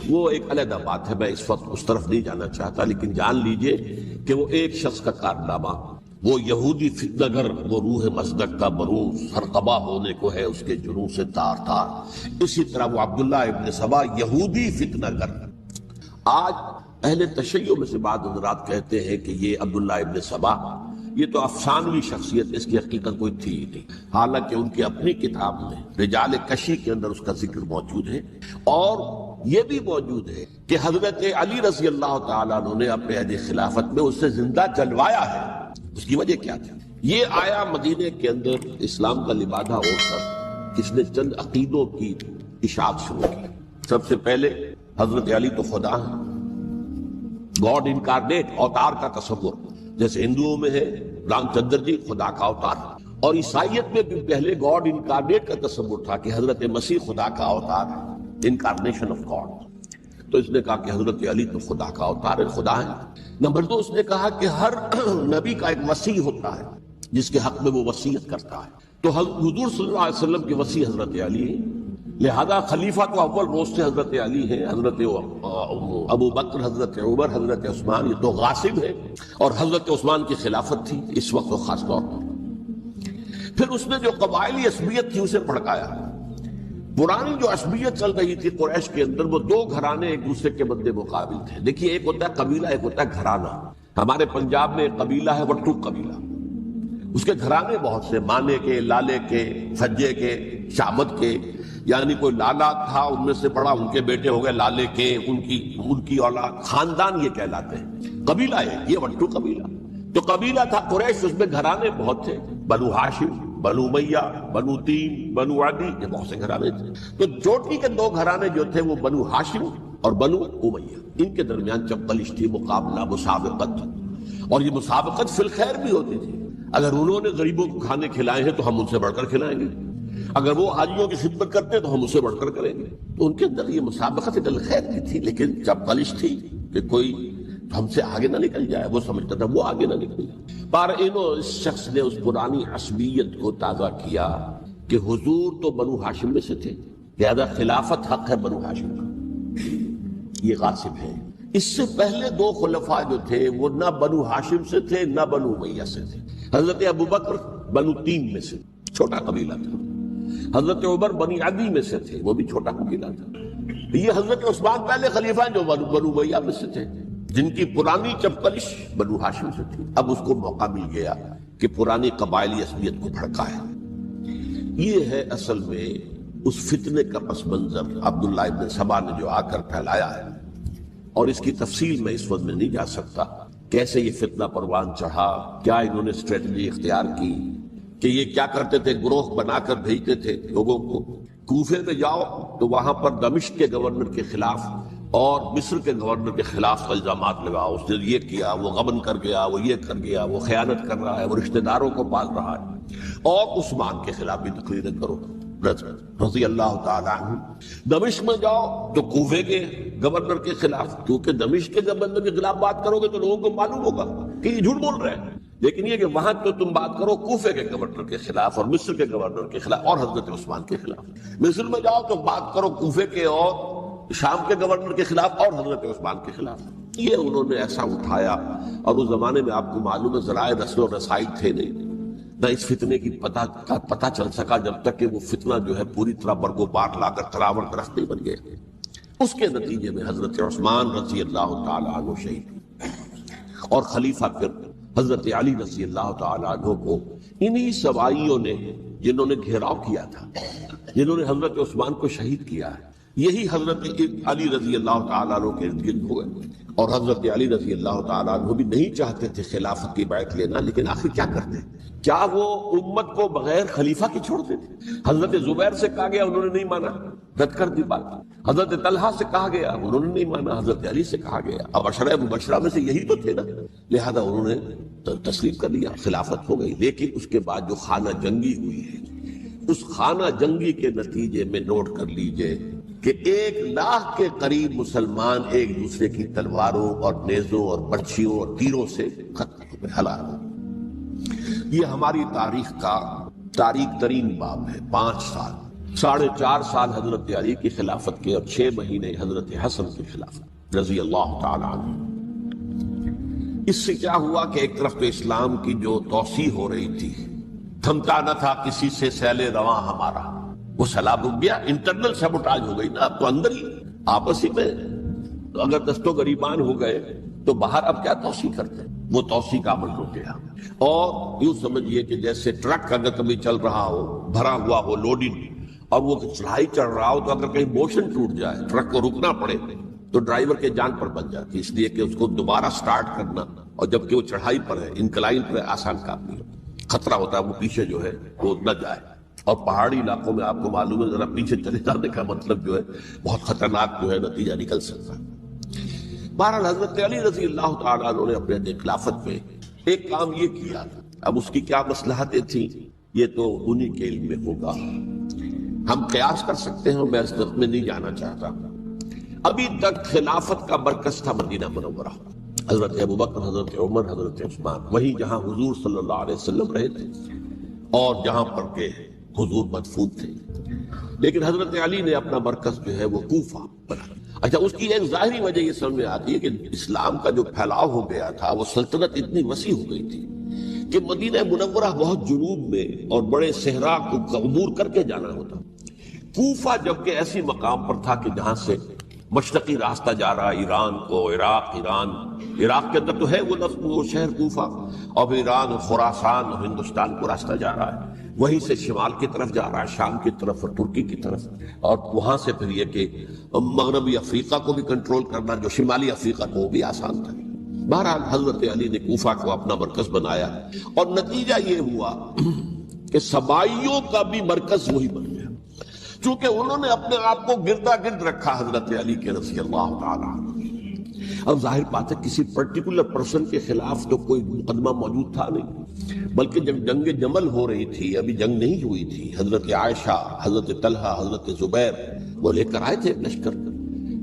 [SPEAKER 1] وہ ایک علیحدہ بات ہے، میں اس وقت اس طرف نہیں جانا چاہتا، لیکن جان لیجئے کہ وہ ایک شخص کا کارنامہ، وہ یہودی فتنہ گر، وہ روح مصدق کا بروز سرقبہ ہونے کو ہے اس کے جنوں سے تار تار، اسی طرح وہ عبداللہ ابن سبا یہودی فتنہ گر۔ آج اہل تشیع میں سے بعض حضرات کہتے ہیں کہ یہ عبداللہ ابن سبا یہ تو افسانوی شخصیت، اس کی حقیقت کوئی تھی ہی نہیں، حالانکہ ان کی اپنی کتاب میں رجال کشی کے اندر اس کا ذکر موجود ہے، اور یہ بھی موجود ہے کہ حضرت علی رضی اللہ تعالیٰ عنہ نے اپنے عہد خلافت میں اسے زندہ جلوایا ہے۔ اس کی وجہ کیا تھی؟ یہ آیا مدینے کے اندر اسلام کا لبادہ اوڑھ کر اس نے چند عقیدوں کی اشاعت شروع کی۔ سب سے پہلے حضرت علی تو خدا ہے، گاڈ انکارنیٹ، اوتار کا تصور، جیسے ہندوؤں میں ہے رام چندر جی خدا کا اوتار، اور عیسائیت میں بھی پہلے گاڈ انکارنیٹ کا تصور تھا کہ حضرت مسیح خدا کا اوتار ہے، انکارنیشن آف گاڈ۔ تو اس نے کہا کہ حضرت علی تو خدا کا اوتار ہے، خدا ہے۔ نمبر 2 اس نے کہا کہ ہر نبی کا ایک وصی ہوتا ہے جس کے حق میں وہ وصیت کرتا ہے، تو حضور صلی اللہ علیہ وسلم کے وصی حضرت علی ہیں، لہذا خلیفہ تو اول روز سے حضرت علی ہیں، حضرت ابو بکر، حضرت عمر، حضرت عثمان، یہ تو غاصب ہے، اور حضرت عثمان کی خلافت تھی اس وقت وہ خاص طور پر۔ پھر اس نے جو قبائلی عصبیت تھی اسے بھڑکایا۔ پرانی جو عصبیت چل رہی تھی قریش کے اندر، وہ 2 گھرانے ایک دوسرے کے مد مقابل تھے۔ دیکھیے ایک ہوتا ہے قبیلہ، ایک ہوتا ہے گھرانہ۔ ہمارے پنجاب میں ایک قبیلہ ہے وٹو قبیلہ، اس کے گھرانے بہت سے، مانے کے، لالے کے، سجے کے، شامت کے، یعنی کوئی لالا تھا ان میں سے بڑا، ان کے بیٹے ہو گئے لالے کے، ان کی اولاد، خاندان یہ کہلاتے ہیں۔ قبیلہ ہے یہ وٹو قبیلہ، تو قبیلہ تھا قریش، اس میں گھرانے بہت تھے، بنو ہاشم، بنو امیہ، بنو تیم، بنو عدی، یہ بہت سے گھرانے تھے۔ تو چوٹی کے 2 گھرانے جو تھے وہ بنو ہاشم اور بنو امیہ، ان کے درمیان چپلش تھی، مقابلہ، مسابقت، اور یہ مسابقت فی الخیر بھی ہوتی تھی۔ اگر انہوں نے غریبوں کو کھانے کھلائے ہیں تو ہم ان سے بڑھ کر کھلائیں گے، اگر وہ حاجیوں کی خدمت کرتے ہیں تو ہم اسے بڑھ کر کریں گے۔ تو ان کے اندر یہ مسابقت خیر کی تھی، لیکن جب بلش تھی کہ کوئی ہم سے آگے نہ نکل جائے، وہ سمجھتا تھا وہ آگے نہ نکل جائے۔ پر اس شخص نے اس پرانی عصبیت کو تازہ کیا کہ حضور تو بنو ہاشم میں سے تھے، لہذا خلافت حق ہے بنو ہاشم کا، یہ غاصب ہے۔ اس سے پہلے 2 خلفاء جو تھے وہ نہ بنو ہاشم سے تھے نہ بنو امیہ سے تھے۔ حضرت ابو بکر بنو تیم میں سے، چھوٹا قبیلہ تھا، حضرت عمر بنی عدی میں سے تھے، وہ بھی چھوٹا قبیلہ تھا۔ یہ حضرت عثمان پہلے خلیفہ جو بنو امیہ میں سے تھے، جن کی پرانی چپکلش بنو ہاشم سے تھی۔ اب اس کو موقع مل گیا کہ پرانی قبائلی عصبیت کو بھڑکائے۔ یہ ہے اصل میں اس فتنے کا پس منظر عبداللہ ابن سبا نے جو آ کر پھیلایا ہے، اور اس کی تفصیل میں اس وقت میں نہیں جا سکتا، کیسے یہ فتنہ پروان چڑھا، کیا انہوں نے اسٹریٹجی اختیار کی، کہ یہ کیا کرتے تھے، گروہ بنا کر بھیجتے تھے لوگوں کو، کوفے میں جاؤ تو وہاں پر دمشق کے گورنر کے خلاف اور مصر کے گورنر کے خلاف الزامات لگاؤ، اس نے یہ کیا، وہ غبن کر گیا، وہ یہ کر گیا، وہ خیانت کر رہا ہے، وہ رشتہ داروں کو پال رہا ہے، اور عثمان کے خلاف بھی تقریریں کرو رضی اللہ تعالیٰ عنہ۔ دمشق میں جاؤ تو کوفے کے گورنر کے خلاف، کیونکہ دمشق کے گورنر کے خلاف بات کرو گے تو لوگوں کو معلوم ہوگا کہ یہ جھوٹ بول رہے ہیں، لیکن یہ کہ وہاں تو تم بات کرو کوفے کے گورنر کے خلاف اور مصر کے گورنر کے خلاف اور حضرت عثمان کے خلاف۔ مصر میں جاؤ تو بات کرو کوفے کے اور شام کے گورنر کے خلاف اور حضرت عثمان کے خلاف۔ یہ انہوں نے ایسا اٹھایا، اور اس زمانے میں آپ کو معلوم ہے ذرائع نشر و رسائی تھے نہیں، نہ اس فتنے کی پتہ چل سکا جب تک کہ وہ فتنہ جو ہے پوری طرح برگوبار لا کر تراور درخت نہیں بن گئے۔ اس کے نتیجے میں حضرت عثمان رضی اللہ تعالیٰ عنہ شہید، اور خلیفہ پھر حضرت علی رضی اللہ تعالیٰ عنہ کو انہی سوائیوں نے، جنہوں نے گھیراؤ کیا تھا، جنہوں نے حضرت عثمان کو شہید کیا ہے، یہی حضرت علی رضی اللہ تعالیٰ عنہ کے ارد گرد ہوئے، اور حضرت علی رضی اللہ تعالیٰ عنہ بھی نہیں چاہتے تھے خلافت کی بیعت لینا، لیکن آخر کیا کرتے؟ کیا وہ امت کو بغیر خلیفہ کے چھوڑتے تھے؟ حضرت زبیر سے کہا گیا، انہوں نے نہیں مانا، رد کر دی بات۔ حضرت طلحہ سے کہا گیا، انہوں نے نہیں مانا۔ حضرت علی سے کہا گیا، اب عشرہ مبشرہ میں سے یہی تو تھے نا، لہذا انہوں نے تسلیم کر لیا، خلافت ہو گئی۔ لیکن اس کے بعد جو خانہ جنگی ہوئی ہے، اس خانہ جنگی کے نتیجے میں نوٹ کر لیجئے کہ 1,00,000 کے قریب مسلمان ایک دوسرے کی تلواروں اور نیزوں اور برچھیوں اور تیروں سے ختم ہو گئے، ہلاک ہو گئے۔ یہ ہماری تاریخ کا تاریک ترین باب ہے، 5 سال 4.5 سال حضرت علی کی خلافت کے اور 6 مہینے حضرت حسن کی خلافت رضی اللہ تعالی عنہ۔ اس سے کیا ہوا کہ ایک طرف تو اسلام کی جو توسیع ہو رہی تھی، تھمتا نہ تھا کسی سے سیل رواں ہمارا، وہ سیلاب رک گیا، انٹرنل سیبوٹاج ہو گئی نا، اب تو اندر ہی آپس ہی میں اگر دستوں گریبان ہو گئے تو باہر اب کیا توسیع کرتے ہیں، وہ توسیع کا عمل رک گیا۔ اور یوں سمجھیے کہ جیسے ٹرک اگر کبھی چل رہا ہو، بھرا ہوا ہو، لوڈنگ، اور وہ چڑھائی چڑھ رہا ہو، تو اگر کہیں موشن ٹوٹ جائے، ٹرک کو رکنا پڑے تو ڈرائیور کے جان پر بن جاتی، اس لیے کہ اس کو دوبارہ سٹارٹ کرنا، اور جبکہ وہ چڑھائی پر ہے، انکلائن پر ہے، آسان کام نہیں ہوتا، خطرہ ہوتا ہے وہ پیچھے جو ہے وہ نہ جائے۔ اور پہاڑی علاقوں میں آپ کو معلوم ہے ذرا پیچھے چلے جانے کا مطلب جو ہے بہت خطرناک جو ہے نتیجہ نکل سکتا ہے۔ بہرحال حضرت علی رضی اللہ تعالیٰ عنہ نے اپنے خلافت میں ایک کام یہ کیا، اب اس کی کیا مصلحتیں تھیں یہ تو انہی کے علم میں ہوگا، ہم قیاس کر سکتے ہیں، میں اس طرف میں نہیں جانا چاہتا۔ ابھی تک خلافت کا مرکز تھا مدینہ منورہ، حضرت ابوبکر، حضرت عمر، حضرت عثمان، وہی جہاں حضور صلی اللہ علیہ وسلم رہے تھے اور جہاں پر کہ حضور مدفون تھے۔ لیکن حضرت علی نے اپنا مرکز جو ہے وہ کوفہ بنا۔ اچھا، اس کی ایک ظاہری وجہ یہ سمجھ میں آتی ہے کہ اسلام کا جو پھیلاؤ ہو گیا تھا، وہ سلطنت اتنی وسیع ہو گئی تھی کہ مدینہ منورہ بہت جنوب میں اور بڑے صحرا کو عبور کر کے جانا ہوتا۔ کوفہ جبکہ ایسی مقام پر تھا کہ جہاں سے مشرقی راستہ جا رہا ہے ایران کو، عراق کے اندر تو ہے وہ شہر کوفہ، اور پھر ایران اور خراسان اور ہندوستان کو راستہ جا رہا ہے، وہیں سے شمال کی طرف جا رہا ہے، شام کی طرف اور ترکی کی طرف، اور وہاں سے پھر یہ کہ مغربی افریقہ کو بھی کنٹرول کرنا، جو شمالی افریقہ کو وہ بھی آسان تھا۔ بہرحال حضرت علی نے کوفہ کو اپنا مرکز بنایا، اور نتیجہ یہ ہوا کہ سبائیوں کا بھی مرکز وہی بن گیا، چونکہ انہوں نے اپنے آپ کو گردا گرد رکھا حضرت علی کے رضی اللہ تعالیٰ عنہ۔ اب ظاہر بات ہے کسی پرٹیکولر پرسن کے خلاف تو کوئی مقدمہ موجود تھا نہیں، بلکہ جب جنگ جمل ہو رہی تھی، ابھی جنگ نہیں ہوئی تھی، حضرت عائشہ، حضرت طلحہ، حضرت زبیر وہ لے کر آئے تھے لشکر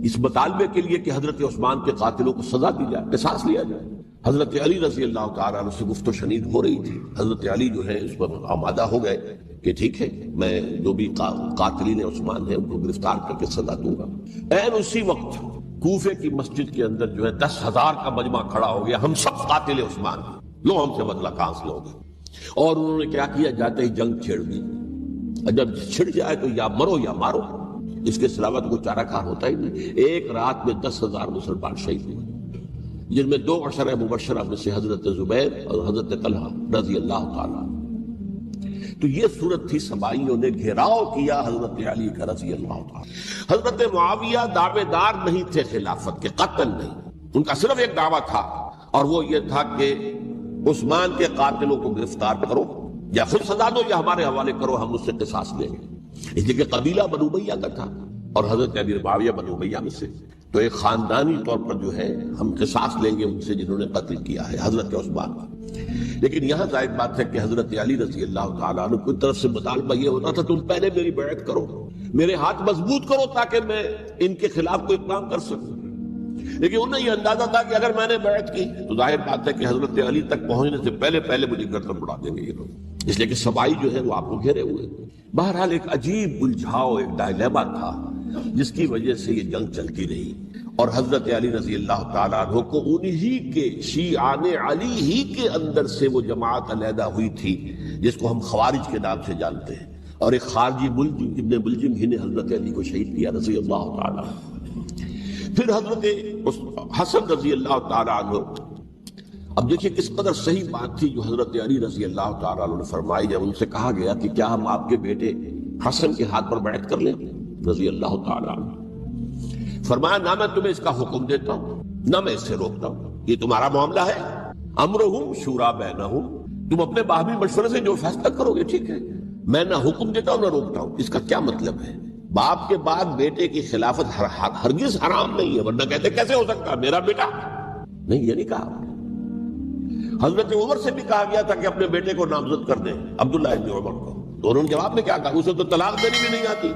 [SPEAKER 1] اس مطالبے کے لیے کہ حضرت عثمان کے قاتلوں کو سزا دی جائے، قصاص لیا جائے۔ حضرت علی رضی اللہ تعالیٰ عنہ سے گفت و شنید ہو رہی تھی، حضرت علی جو ہے اس پر آمادہ ہو گئے کہ ٹھیک ہے، میں جو بھی قاتلین عثمان ہیں ان کو گرفتار کر کے سزا دوں گا۔ این اسی وقت کوفے کی مسجد کے اندر جو ہے 10,000 کا مجمع کھڑا ہو گیا، ہم سب قاتل عثمان ہیں، لو ہم سے بدلہ کہاں سے لوگے۔ اور انہوں نے کیا کیا، جاتے ہی جنگ چھڑ دی، اور جب چھڑ جائے تو یا مرو یا مارو، اس کے علاوہ تو کوئی چارہ کار ہوتا ہی نہیں۔ ایک رات میں 10,000 مسلمان شہید ہوئے، جن میں 2 عشرہ مبشرہ میں سے حضرت زبیر اور حضرت طلحہ رضی اللہ تعالیٰ۔ تو یہ صورت تھی، سبائیوں نے گھیراؤ کیا حضرت علی کا رضی اللہ تعالیٰ۔ حضرت معاویہ دعوے دار نہیں تھے خلافت کے، قتل نہیں، ان کا صرف ایک دعویٰ تھا، اور وہ یہ تھا کہ عثمان کے قاتلوں کو گرفتار کرو، یا خود سزا دو یا ہمارے حوالے کرو، ہم اس سے قصاص لیں گے۔ اس لیے کہ قبیلہ بنو امیہ کا تھا، اور حضرت ابی معاویہ بنو امیہ میں سے، تو ایک خاندانی طور پر جو ہے ہم قصاص لیں گے ان سے جنہوں نے قتل کیا ہے حضرت عثمان کا۔ لیکن یہاں ظاہر بات ہے کہ حضرت علی رضی اللہ تعالیٰ عنہ کی طرف سے مطالبہ یہ ہوتا تھا تم پہلے میری بیعت کرو، میرے ہاتھ مضبوط کرو تاکہ میں ان کے خلاف کوئی اقدام کر سکوں۔ لیکن انہیں یہ اندازہ تھا کہ اگر میں نے بیعت کی تو ظاہر بات ہے کہ حضرت علی تک پہنچنے سے پہلے مجھے گردن اڑا دیں گے یہ لوگ، اس لیے کہ سبائی جو ہے وہ آپ کو گھیرے ہوئے۔ بہرحال ایک عجیب الجھاؤ، ایک ڈائلیما تھا جس کی وجہ سے یہ جنگ چلتی رہی، اور حضرت علی رضی اللہ تعالیٰ عنہ کو انہی کے شیعان علی ہی کے اندر سے وہ جماعت علیحدہ ہوئی تھی جس کو ہم خوارج کے نام سے جانتے ہیں، اور ایک خارجی ملجم ابن ملجم ہی نے حضرت علی کو شہید کیا رضی اللہ تعالیٰ عنہ۔ پھر حضرت حسن رضی اللہ تعالیٰ عنہ، اب دیکھیے کس قدر صحیح بات تھی جو حضرت علی رضی اللہ تعالیٰ عنہ نے فرمائی جب ان سے کہا گیا کہ کیا ہم آپ کے بیٹے حسن کے ہاتھ پر بیعت کر لیں رضی اللہ تعالیٰ عنہ۔ فرمایا نہ میں تمہیں اس کا حکم دیتا ہوں نہ میں اس سے روکتا ہوں، یہ تمہارا معاملہ ہے، امرہم شورا بینہم، تم اپنے باہمی مشورے سے جو فیصلہ کرو گے ٹھیک ہے، میں نہ حکم دیتا ہوں نہ روکتا ہوں۔ اس کا کیا مطلب ہے؟ باپ کے بعد بیٹے کی خلافت ہرگز حرام نہیں ہے، ورنہ کہتے کیسے ہو سکتا میرا بیٹا؟ نہیں، یہ نہیں کہا۔ حضرت عمر سے بھی کہا گیا تھا کہ اپنے بیٹے کو نامزد کر دیں، عبداللہ ابن عمر کو، تو انہوں نے جواب میں کیا کہا؟ اسے تو طلاق دینی بھی نہیں آتی۔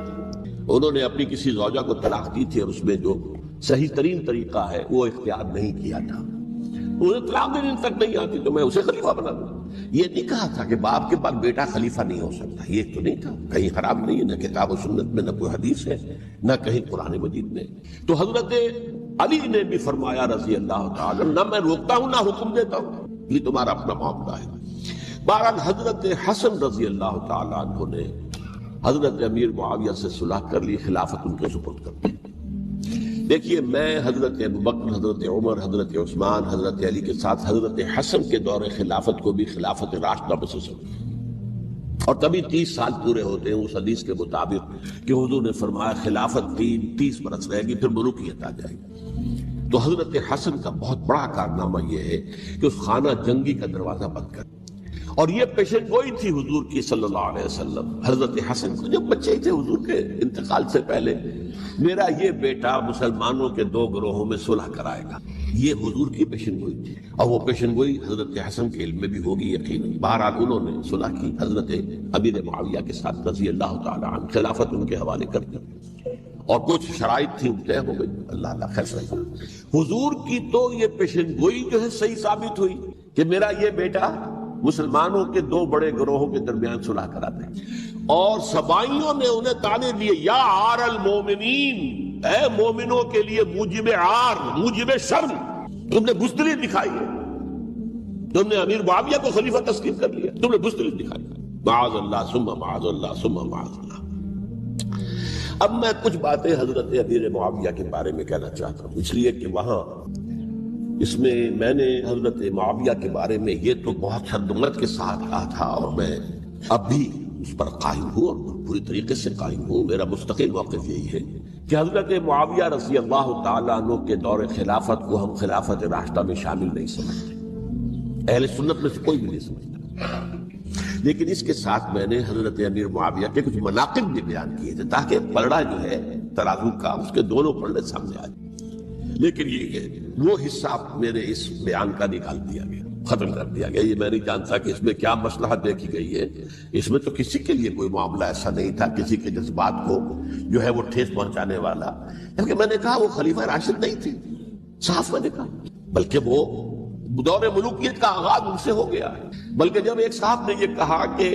[SPEAKER 1] انہوں نے اپنی کسی زوجہ کو طلاق دی تھی اور اس میں جو صحیح ترین طریقہ ہے وہ اختیار نہیں کیا تھا، انہیں طلاق دینے تک نہیں آتی تو میں اسے خلیفہ بنا دوں۔ یہ نہیں کہا تھا کہ باپ کے بعد بیٹا خلیفہ نہیں ہو سکتا، یہ تو نہیں تھا، کہیں حرام نہیں ہے، نہ کتاب و سنت میں، نہ کوئی حدیث ہے، نہ کہیں قرآن مجید میں۔ تو حضرت علی نے بھی فرمایا رضی اللہ تعالی، نہ میں روکتا ہوں نہ حکم دیتا ہوں، یہ تمہارا اپنا معاملہ ہے۔ بہرحال حضرت حسن رضی اللہ تعالی عنہ نے حضرت امیر معاویہ سے صلح کر لی، خلافت ان کے سپرد کر دی۔ دیکھیے، میں حضرت ابوبکر، حضرت عمر، حضرت عثمان، حضرت علی کے ساتھ حضرت حسن کے دور خلافت کو بھی خلافت راشدہ میں سے سمجھتا، اور تبھی 30 سال پورے ہوتے ہیں اس حدیث کے مطابق کہ حضور نے فرمایا خلافت 30 برس رہے گی، پھر ملوکیت آ جائے گی۔ تو حضرت حسن کا بہت بڑا کارنامہ یہ ہے کہ اس خانہ جنگی کا دروازہ بند کر، اور یہ پیشن گوئی تھی حضور کی صلی اللہ علیہ وسلم حضرت حسن کو، جب بچے ہی تھے حضور کے انتقال سے پہلے، میرا یہ بیٹا مسلمانوں کے 2 گروہوں میں صلح کرائے گا، یہ حضور کی پیشن گوئی تھی، اور وہ پیشن گوئی حضرت حسن کے علم میں بھی ہوگی یقیناً۔ بہرحال انہوں نے صلح کی حضرت امیر معاویہ کے ساتھ رضی اللہ تعالی عنہ، خلافت ان کے حوالے کر دی، اور کچھ شرائط تھی طے ہو گئی، اللہ خیر سے۔ حضور کی تو یہ پیشن گوئی جو ہے صحیح ثابت ہوئی کہ میرا یہ بیٹا مسلمانوں کے 2 بڑے گروہوں کے درمیان صلح کرا دیں، اور سبائیوں نے انہیں تانے دیے، یا عار المومنین، اے مومنوں کے لیے موجب عار، موجب شرم، تم نے بزدلی دکھائی ہے، تم نے امیر معاویہ کو خلیفہ تسلیم کر لیا، تم نے بزدلی دکھائی ہے، معاذ اللہ ثم معاذ اللہ ثم معاذ اللہ۔ اب میں کچھ باتیں حضرت امیر معاویہ کے بارے میں کہنا چاہتا ہوں، اس لیے کہ وہاں اس میں میں نے حضرت معاویہ کے بارے میں یہ تو بہت حدمت کے ساتھ کہا تھا، اور میں اب بھی اس پر قائم ہوں اور پوری طریقے سے قائم ہوں۔ میرا مستقل موقف یہی ہے کہ حضرت معاویہ رضی اللہ تعالیٰ عنہ کے دور خلافت کو ہم خلافت راشدہ میں شامل نہیں سمجھتے، اہل سنت میں سے کوئی بھی نہیں سمجھتا، لیکن اس کے ساتھ میں نے حضرت امیر معاویہ کے کچھ مناقب بھی بیان کیے تھے تاکہ پلڑا جو ہے ترازو کا اس کے دونوں پلڑے سامنے آ جائیں۔ لیکن یہ کہ وہ حصہ میرے اس بیان کا نکال دیا گیا، ختم کر دیا گیا، یہ میں نہیں جانتا کہ اس میں کیا مصلحت دیکھی گئی ہے۔ اس میں تو کسی کے لیے کوئی معاملہ ایسا نہیں تھا کسی کے جذبات کو جو ہے وہ ٹھیس پہنچانے والا، کیونکہ میں نے کہا وہ خلیفہ راشد نہیں تھی، صاف میں نے کہا، بلکہ وہ دور ملوکیت کا آغاز ان سے ہو گیا ہے۔ بلکہ جب ایک صاحب نے یہ کہا کہ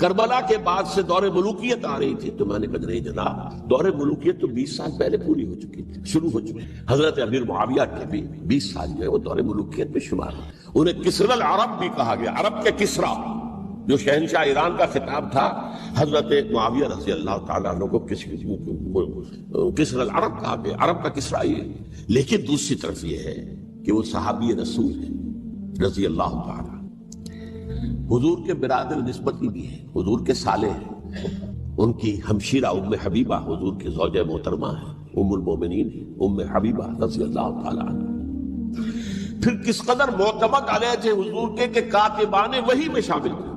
[SPEAKER 1] کربلا کے بعد سے دور ملوکیت آ رہی تھی، تو میں نے کہا نہیں جناب، دور ملوکیت تو 20 سال پہلے پوری ہو چکی تھی، شروع ہو چکی۔ حضرت امیر معاویہ کے بھی 20 سال جو ہے وہ دور ملوکیت میں شمار ہیں۔ انہیں کسری العرب بھی کہا گیا، عرب کے کسریٰ، جو شہنشاہ ایران کا خطاب تھا، حضرت معاویہ رضی اللہ تعالیٰ عنہ کو کسری العرب کہا گیا، عرب کا کسریٰ یہ۔ لیکن دوسری طرف یہ ہے کہ وہ صحابی رسول ہے رضی اللہ تعالیٰ، حضور کے برادر نسبتی بھی ہیں، حضور کے سالے ہیں، ان کی ہمشیرہ ام حبیبہ حضور کی زوجہ محترمہ ہیں، ام المومنین ام حبیبہ رضی اللہ تعالیٰ عنہ۔ پھر کس قدر معتمد علیہ تھے حضور کے کہ کاتبان وحی میں شامل تھے،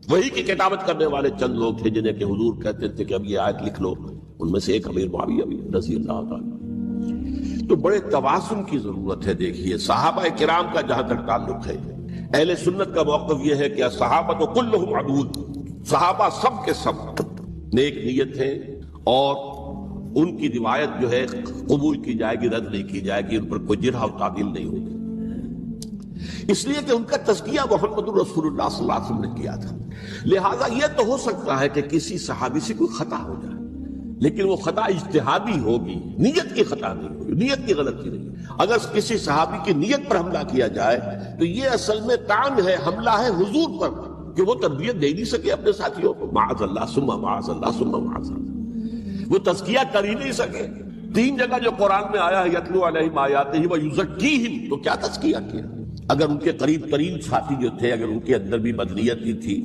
[SPEAKER 1] وحی کی کتابت کرنے والے چند لوگ تھے جنہیں کہ حضور کہتے تھے کہ اب یہ آیت لکھ لو، ان میں سے ایک امیر معاویہ بھی رضی اللہ تعالیٰ۔ تو بڑے توازن کی ضرورت ہے۔ دیکھیے صحابہ کرام کا جہاں تک تعلق ہے، اہل سنت کا موقف یہ ہے کہ صحابہ کلہم عدول، صحابہ سب کے سب نیک نیت ہیں، اور ان کی روایت جو ہے قبول کی جائے گی، رد نہیں کی جائے گی، ان پر کوئی جرح و تعدیل نہیں ہوگی، اس لیے کہ ان کا تزکیہ محمد رسول اللہ صلی اللہ علیہ وسلم نے کیا تھا۔ لہٰذا یہ تو ہو سکتا ہے کہ کسی صحابی سے کوئی خطا ہو جائے، لیکن وہ خطا اجتہادی ہوگی، نیت کی خطا نہیں ہوگی، نیت کی غلطی نہیں۔ اگر کسی صحابی کی نیت پر حملہ کیا جائے تو یہ اصل میں طعن ہے، حملہ ہے حضور پر کہ وہ تربیت دے نہیں سکے اپنے ساتھیوں کو، معاذ اللہ ثم معاذ اللہ ثم معاذ اللہ، وہ تزکیہ کر ہی نہیں سکے۔ 3 جگہ جو قرآن میں آیا ہے یتلو علیہم آیاتہ ویزکیہم، تو کیا تزکیہ کیا؟ اگر ان کے قریب ترین ساتھی جو تھے، اگر ان کے اندر بھی بدنیت ہی تھی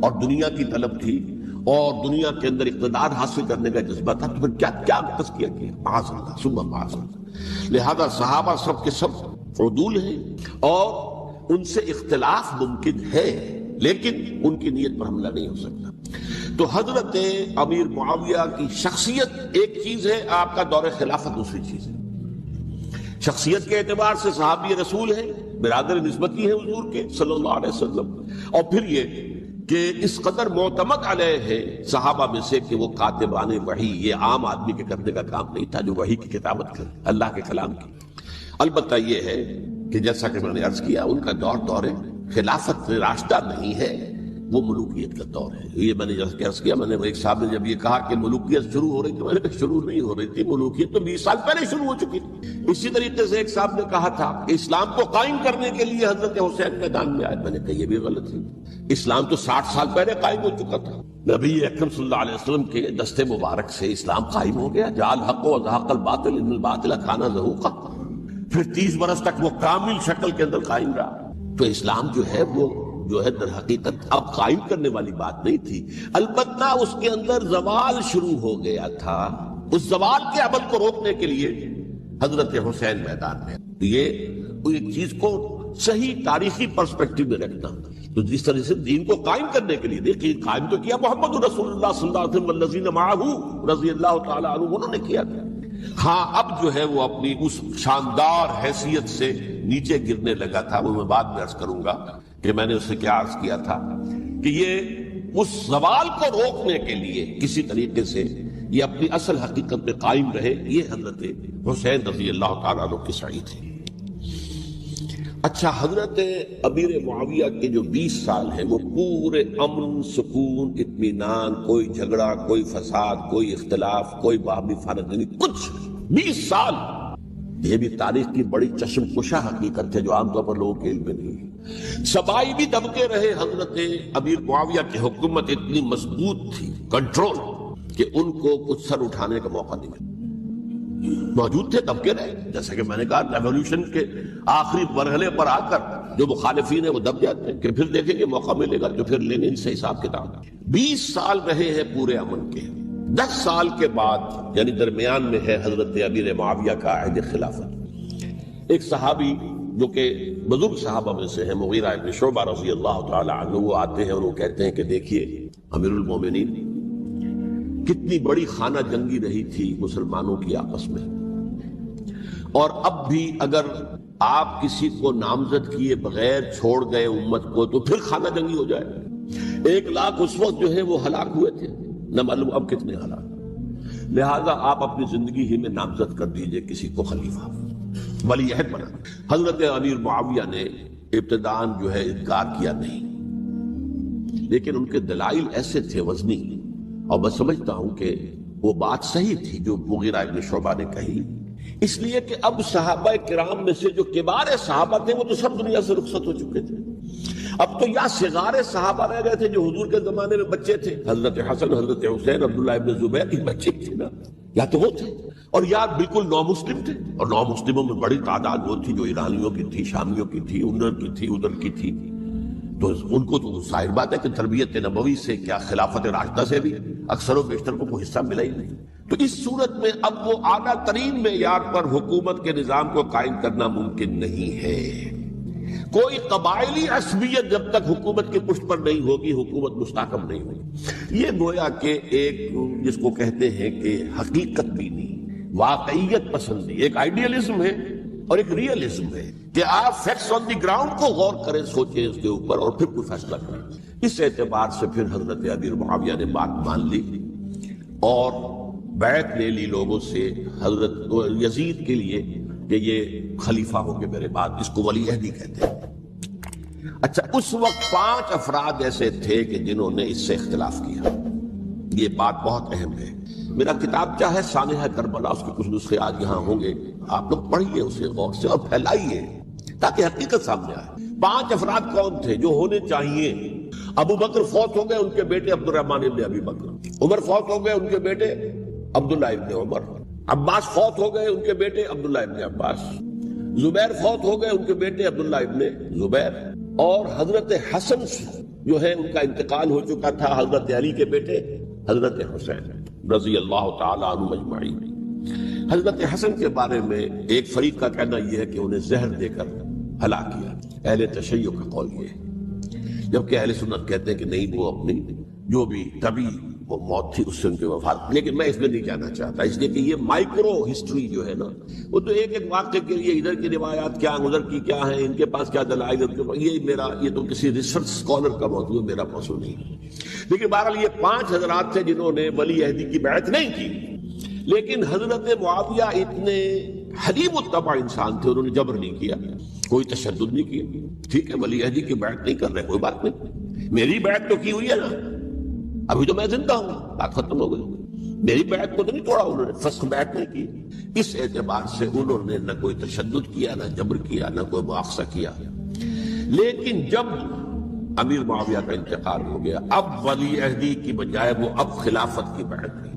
[SPEAKER 1] اور دنیا کی طلب تھی اور دنیا کے اندر اقتدار حاصل کرنے کا جذبہ تھا، تو پھر کیا تزکیہ کیا؟ معاذ اللہ ثم معاذ اللہ۔ لہذا صحابہ سب کے سب عدول ہیں، اور ان سے اختلاف ممکن ہے، لیکن ان کی نیت پر حملہ نہیں ہو سکتا۔ تو حضرت امیر معاویہ کی شخصیت ایک چیز ہے، آپ کا دور خلافت دوسری چیز ہے۔ شخصیت کے اعتبار سے صحابی رسول ہیں، برادر نسبتی ہیں حضور کے صلی اللہ علیہ وسلم، اور پھر یہ کہ اس قدر معتمد علیہ ہے صحابہ میں سے کہ وہ کاتبان وحی، یہ عام آدمی کے کرنے کا کام نہیں تھا جو وحی کی کتابت کرے، اللہ کے کلام کی۔ البتہ یہ ہے کہ جیسا کہ میں نے عرض کیا، ان کا دور خلافت راستہ نہیں ہے، وہ ملوکیت کا دور ہے۔ یہ میں نے جیسے عرض کیا، میں نے ایک صاحب نے جب یہ کہا کہ ملوکیت شروع ہو رہی تھی، میں نے کہا شروع نہیں ہو رہی تھی، ملوکیت تو 20 سال پہلے شروع ہو چکی تھی۔ اسی طریقے سے ایک صاحب نے کہا تھا کہ اسلام کو قائم کرنے کے لیے حضرت حسین میدان میں آئے، میں نے کہا یہ بھی غلط ہے، اسلام تو 60 سال پہلے قائم ہو چکا تھا، نبی اکرم صلی اللہ علیہ وسلم کے دست مبارک سے اسلام قائم ہو گیا، جاء الحق وزهق الباطل ان الباطل كان زهوقا، پھر 30 برس تک وہ کامل شکل کے اندر قائم رہا۔ تو اسلام جو ہے وہ جو ہے در حقیقت اب قائم کرنے والی بات نہیں تھی، البتہ اس کے اندر زوال شروع ہو گیا تھا، اس زوال کے عمل کو روکنے کے لیے حضرت حسین میدان میں۔ یہ ایک چیز کو صحیح تاریخی پرسپیکٹو میں رکھنا، تو جس طرح سے دین کو قائم کرنے کے لیے دیکھیے قائم تو کیا محمد رسول اللہ صلی اللہ علیہ وسلم والذین معہ رضی اللہ تعالی عنہ، انہوں نے کیا تھا۔ ہاں اب جو ہے وہ اپنی اس شاندار حیثیت سے نیچے گرنے لگا تھا، وہ میں بعد میں عرض کروں گا کہ میں نے اس سے کیا عرض کیا تھا کہ یہ اس زوال کو روکنے کے لیے کسی طریقے سے یہ اپنی اصل حقیقت پہ قائم رہے، یہ حضرت حسین رضی اللہ تعالیٰ عنہ کی سعی تھی۔ اچھا، حضرت امیر معاویہ کے جو 20 سال ہیں وہ پورے امن، سکون، اطمینان، کوئی جھگڑا، کوئی فساد، کوئی اختلاف، کوئی باہمی فارغ، کچھ 20 سال، یہ بھی تاریخ کی بڑی چشم کشا حقیقت ہے جو عام طور پر لوگوں کے علم میں نہیں ہے۔ سبائی بھی دبکے رہے، حضرت امیر معاویہ کی حکومت اتنی مضبوط تھی، کنٹرول، کہ ان کو کچھ سر اٹھانے کا موقع نہیں ملا، موجود تھے، دبکے رہے۔ جیسے کہ میں نے کہا ریولوشن کے آخری مرحلے پر آ کر جو مخالفین ہیں وہ دب جاتے ہیں کہ پھر دیکھیں گے موقع ملے گا تو پھر لیں گے ان سے حساب کتاب۔ 20 سال رہے ہیں پورے امن کے، 10 سال کے بعد یعنی درمیان میں ہے حضرت امیر معاویہ کا عہد خلافت۔ ایک صحابی جو کہ بزرگ صحابہ میں سے ہیں، مغیرہ ابن شعبہ رضی اللہ تعالی عنہ، وہ آتے ہیں اور وہ کہتے ہیں کہ دیکھیے امیر المومنین، کتنی بڑی خانہ جنگی رہی تھی مسلمانوں کی آپس میں، اور اب بھی اگر آپ کسی کو نامزد کیے بغیر چھوڑ گئے امت کو تو پھر خانہ جنگی ہو جائے۔ 1 لاکھ اس وقت جو ہے وہ ہلاک ہوئے تھے، نہ معلوم اب کتنے ہلاک، لہذا آپ اپنی زندگی ہی میں نامزد کر دیجئے کسی کو خلیفہ، ولی عہد بنا۔ حضرت امیر معاویہ نے ابتداءً جو ہے انکار کیا نہیں، لیکن ان کے دلائل ایسے تھے وزنی، اور میں سمجھتا ہوں کہ وہ بات صحیح تھی جو مغیرہ ابن شعبہ نے کہی، اس لیے کہ اب صحابہ کرام میں سے جو کبار صحابہ تھے وہ تو سب دنیا سے رخصت ہو چکے تھے، اب تو یا صغار صحابہ رہ گئے تھے جو حضور کے زمانے میں بچے تھے، حضرت حسن، حضرت حسین، عبداللہ ابن زبیر کی بچے تھے نا، یا تو وہ تھے، اور یا بالکل نو مسلم تھے، اور نو مسلموں میں بڑی تعداد وہ تھی جو ایرانیوں کی تھی، شامیوں کی تھی، ادھر کی تھی، ادھر کی تھی، تو ان کو تو ظاہر بات ہے کہ تربیت نبوی سے کیا خلافت راشدہ سے بھی اکثر و بیشتر کو کوئی حصہ ملا ہی نہیں۔ تو اس صورت میں اب وہ اعلیٰ ترین معیار پر حکومت کے نظام کو قائم کرنا ممکن نہیں ہے۔ کوئی قبائلی عصبیت جب تک حکومت کی پشت پر نہیں ہوگی، حکومت مستحکم نہیں ہوگی۔ یہ گویا کہ ایک جس کو کہتے ہیں کہ حقیقت بینی، واقعیت پسندی، ایک آئیڈیلزم ہے اور ایک ریئلزم ہے کہ آپ فیکٹس آن دی گراؤنڈ کو غور کریں، سوچیں اس کے اوپر اور پھر کوئی فیصلہ کریں۔ اس اعتبار سے پھر حضرت امیر معاویہ نے بات مان لی اور بیعت لے لی لوگوں سے حضرت یزید کے لیے کہ یہ خلیفہ ہو کے میرے بعد، اس کو ولی عہدی کہتے ہیں۔ اچھا، اس وقت 5 افراد ایسے تھے کہ جنہوں نے اس سے اختلاف کیا، یہ بات بہت اہم ہے۔ میرا کتاب چاہے سانحہ کربلا، اس کے کچھ نسخے آج یہاں ہوں گے، آپ لوگ پڑھیے اسے غور سے اور پھیلائیے تاکہ حقیقت سامنے آئے۔ 5 افراد کون تھے جو ہونے چاہیے؟ ابو بکر فوت ہو گئے، ان کے بیٹے عبد الرحمن ابن ابی بکر، عمر فوت ہو گئے، ان کے بیٹے عبداللہ ابن عمر، عباس فوت ہو گئے، ان کے بیٹے عبداللہ ابن عباس، زبیر فوت ہو گئے، ان کے بیٹے عبداللہ ابن زبیر، اور حضرت حسن جو ہے ان کا انتقال ہو چکا تھا، حضرت علی کے بیٹے حضرت حسین رضی اللہ تعالی عنہ اجمعین۔ حضرت حسن کے بارے میں ایک فریق کا کہنا یہ ہے کہ انہیں زہر دے کر ہلاک کیا، اہل تشیع کا قول یہ ہے، جبکہ اہل سنت کہتے ہیں کہ نہیں، وہ اپنی جو بھی طبی وہ موت تھی اس سے ان کے وفات۔ لیکن میں اس میں نہیں جانا چاہتا، اس لیے کہ یہ مائکرو ہسٹری جو ہے نا، وہ تو ایک ایک واقعے کے لیے ادھر کی روایات کیا، ادھر کی کیا ہیں، ان کے پاس کیا دلائل، یہ تو کسی ریسرچ اسکالر کا موضوع ہے، میرا موضوع نہیں۔ لیکن بہرحال یہ 5 حضرات تھے جنہوں نے ولی عہدی کی بیعت نہیں کی، لیکن حضرت معاویہ اتنے حلیم الطبع انسان تھے، انہوں نے جبر نہیں کیا، کوئی تشدد نہیں کیا. ٹھیک ہے ولی عہدی کی بیعت نہیں کر رہے، کوئی بات نہیں، میری بیعت تو کی ہوئی ہے نا، ابھی تو میں زندہ ہوں، بات ختم ہو گئی. میری بیعت کو تو نہیں توڑا انہوں نے، فسخ بیعت نہیں کی. اس اعتبار سے انہوں نے نہ کوئی تشدد کیا، نہ جبر کیا، نہ کوئی مواخذہ کیا. لیکن جب امیر معاویہ کا انتقال ہو گیا، اب ولی عہدی کی بجائے وہ اب خلافت کی بیعت کی.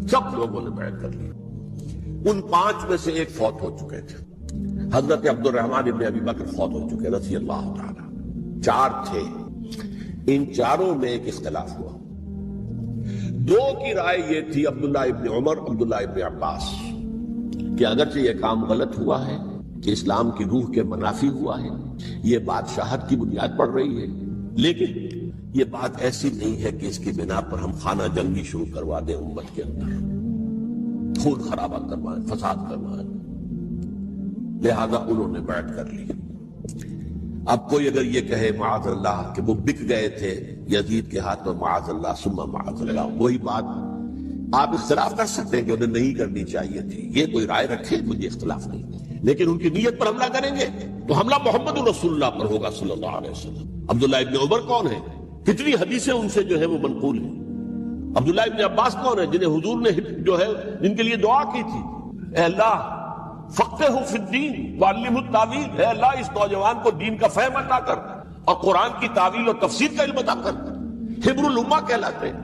[SPEAKER 1] سب لوگوں نے بیعت کر لی. ان 5 میں سے ایک فوت ہو چکے تھے. حضرت عبد الرحمن ابن ابی بکر فوت ہو چکے رضی اللہ تعالی. 4 تھے، ان 4 میں ایک اختلاف ہوا. 2 کی رائے یہ تھی، عبداللہ ابن عمر، عبداللہ ابن عباس، کہ اگرچہ یہ کام غلط ہوا ہے، کہ اسلام کی روح کے منافی ہوا ہے، یہ بادشاہت کی بنیاد پڑ رہی ہے، لیکن یہ بات ایسی نہیں ہے کہ اس کی بنا پر ہم خانہ جنگی شروع کروا دیں، امت کے اندر خون خرابہ کروائیں، فساد کروائیں. لہذا انہوں نے بیعت کر لی. اب کوئی اگر یہ کہے معاذ اللہ کہ وہ بک گئے تھے یزید کے ہاتھ میں، معاذ اللہ ثم معاذ اللہ، وہی بات آپ اختلاف کر سکتے ہیں کہ انہیں نہیں کرنی چاہیے تھی. یہ کوئی رائے رکھے، مجھے اختلاف نہیں، لیکن ان کی نیت پر حملہ کریں گے تو حملہ محمد رسول اللہ پر ہوگا صلی اللہ علیہ وسلم. عبداللہ ابن عمر کون ہے؟ کتنی حدیثیں ان سے جو ہے وہ منقول ہیں. عبداللہ ابن عباس کون ہے؟ جنہیں حضور نے جو ہے جن کے لیے دعا کی تھی، اے اللہ فقہہ فی الدین وعلمہ التاویل، اے اللہ اس نوجوان کو دین کا فہم عطا کر اور قرآن کی تعویل اور تفسیر کا علم عطا کر. حبر الامہ کہلاتے ہیں.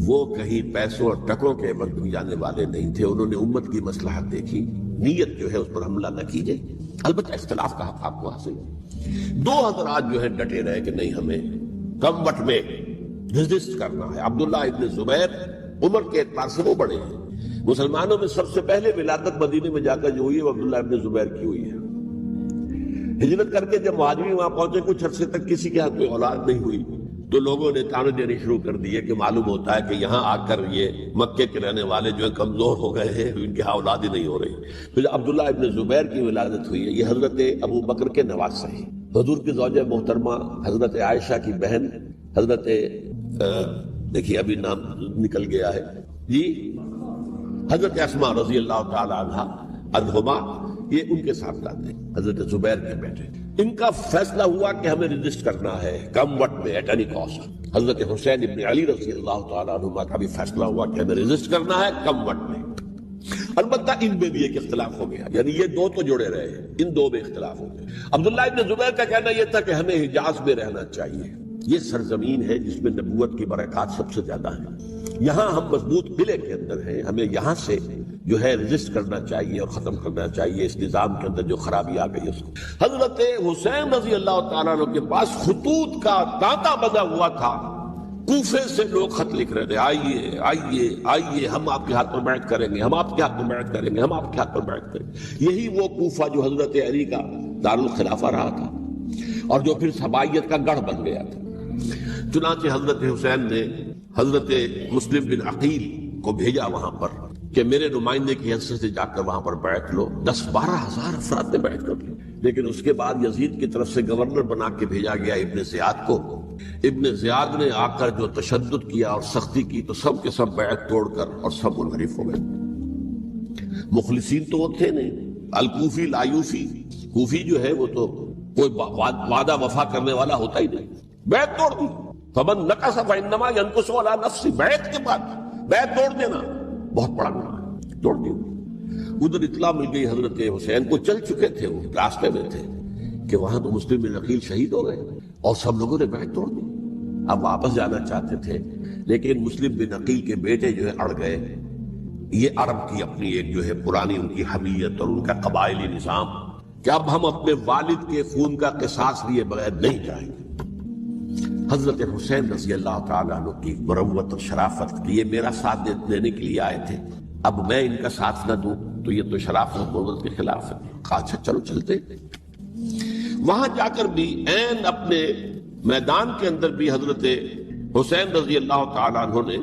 [SPEAKER 1] وہ کہیں پیسوں اور ٹکوں کے عوض بھی جانے والے نہیں تھے. انہوں نے امت کی مصلحت دیکھی، نیت جو ہے اس پر حملہ نہ کیجیے. البتہ اختلاف کا حق آپ کو حاصل ہے. 2 حضرات جو ہے ڈٹے رہے کہ نہیں، ہمیں کم وقت میں ریزسٹ کرنا ہے. عبداللہ ابن زبیر عمر کے اعتبار سے وہ بڑے ہیں. مسلمانوں میں سب سے پہلے ولادت مدینے میں جا کر جو ہوئی ہے وہ عبداللہ ابن زبیر کی ہوئی ہے. ہجرت کر کے جب مہاجرین وہاں پہنچے، کچھ عرصے تک کسی کے ہاتھ کوئی اولاد نہیں ہوئی، تو لوگوں نے تانے دینے شروع کر دیے کہ معلوم ہوتا ہے کہ یہاں آ کر یہ مکے کے رہنے والے جو ہیں کمزور ہو گئے ہیں، ان کی اولاد ہی نہیں ہو رہی. پھر عبداللہ ابن زبیر کی ولادت ہوئی ہے. یہ حضرت ابو بکر کے نواسہ ہیں. حضور کی زوجہ محترمہ حضرت عائشہ کی بہن حضرت دیکھیے ابھی نام نکل گیا ہے جی، حضرت اسماء رضی اللہ تعالی عنہما، یہ ان کے ساتھ لاتے ہیں، حضرت زبیر کے بیٹے. ان کا فیصلہ ہوا کہ ہمیں رجسٹ کرنا ہے کم وقت میں، ایٹ اینی کاسٹ. حضرت حسین ابن علی رضی اللہ تعالی عنہما کا بھی فیصلہ ہوا کہ ہمیں رجسٹ کرنا ہے کم وقت میں. البتہ ان میں بھی ایک اختلاف ہو گیا، یعنی یہ 2 تو جڑے رہے، ان 2 میں اختلاف ہو گیا. عبداللہ ابن زبیر کا کہنا یہ تھا کہ ہمیں حجاز میں رہنا چاہیے، یہ سرزمین ہے جس میں نبوت کی برکات سب سے زیادہ ہیں، یہاں ہم مضبوط قلعے کے اندر ہیں، ہمیں یہاں سے جو ہے رجسٹ کرنا چاہیے اور ختم کرنا چاہیے اس نظام کے اندر جو خرابی آ گئی اس کو. حضرت حسین رضی اللہ تعالیٰ عنہ کے پاس خطوط کا تانتا بنا ہوا تھا. کوفے سے لوگ خط لکھ رہے تھے، آئیے آئیے آئیے، ہم آپ کے ہاتھ پر بیعت کریں گے، ہم آپ کے ہاتھ پر بیعت کریں گے، ہم آپ کے ہاتھ پر بیعت کریں گے. یہی وہ کوفہ جو حضرت علی کا دارالخلافہ رہا تھا اور جو پھر صبائیت کا گڑھ بن گیا تھا. چنانچہ حضرت حسین نے حضرت مسلم بن عقیل کو بھیجا وہاں پر کہ میرے نمائندے کی حیثیت سے جا کر وہاں پر بیعت لو. 10-12 ہزار افراد نے بیعت کر لی. لیکن اس کے بعد یزید کی طرف سے گورنر بنا کے بھیجا گیا ابن زیاد کو. ابن زیاد نے آ کر جو تشدد کیا اور سختی کی تو سب کے سب بیعت توڑ کر اور سب منحرف ہو گئے. مخلصین تو وہ تھے نہیں. الکوفی لایوفی، کوفی جو ہے وہ تو کوئی وعدہ وفا کرنے والا ہوتا ہی نہیں. بیعت توڑ دی. فمن نقص فانما ينقص على نفسه. بیعت کے بعد بیعت توڑ دینا بہت بڑا گناہ ہے، توڑ دی. ادھر اطلاع مل گئی حضرت حسین کو، چل چکے تھے، وہ راستے میں تھے کہ وہاں تو مسلم بن عقیل شہید ہو گئے اور سب لوگوں نے بیعت توڑ دی. اب واپس جانا چاہتے تھے لیکن مسلم بن عقیل کے بیٹے جو ہے اڑ گئے. یہ عرب کی اپنی ایک جو ہے پرانی ان کی حمیت اور ان کا قبائلی نظام کہ اب ہم اپنے والد کے خون کا قصاص لیے بغیر نہیں جائیں گے. حضرت حسین رضی اللہ تعالیٰ عنہ کی مروت اور شرافت کی یہ میرا ساتھ دینے کے لیے آئے تھے، اب میں ان کا ساتھ نہ دوں تو یہ تو شرافت مروت کے خلاف ہے. اچھا چلو چلتے. وہاں جا کر بھی عین اپنے میدان کے اندر بھی حضرت حسین رضی اللہ تعالیٰ عنہ نے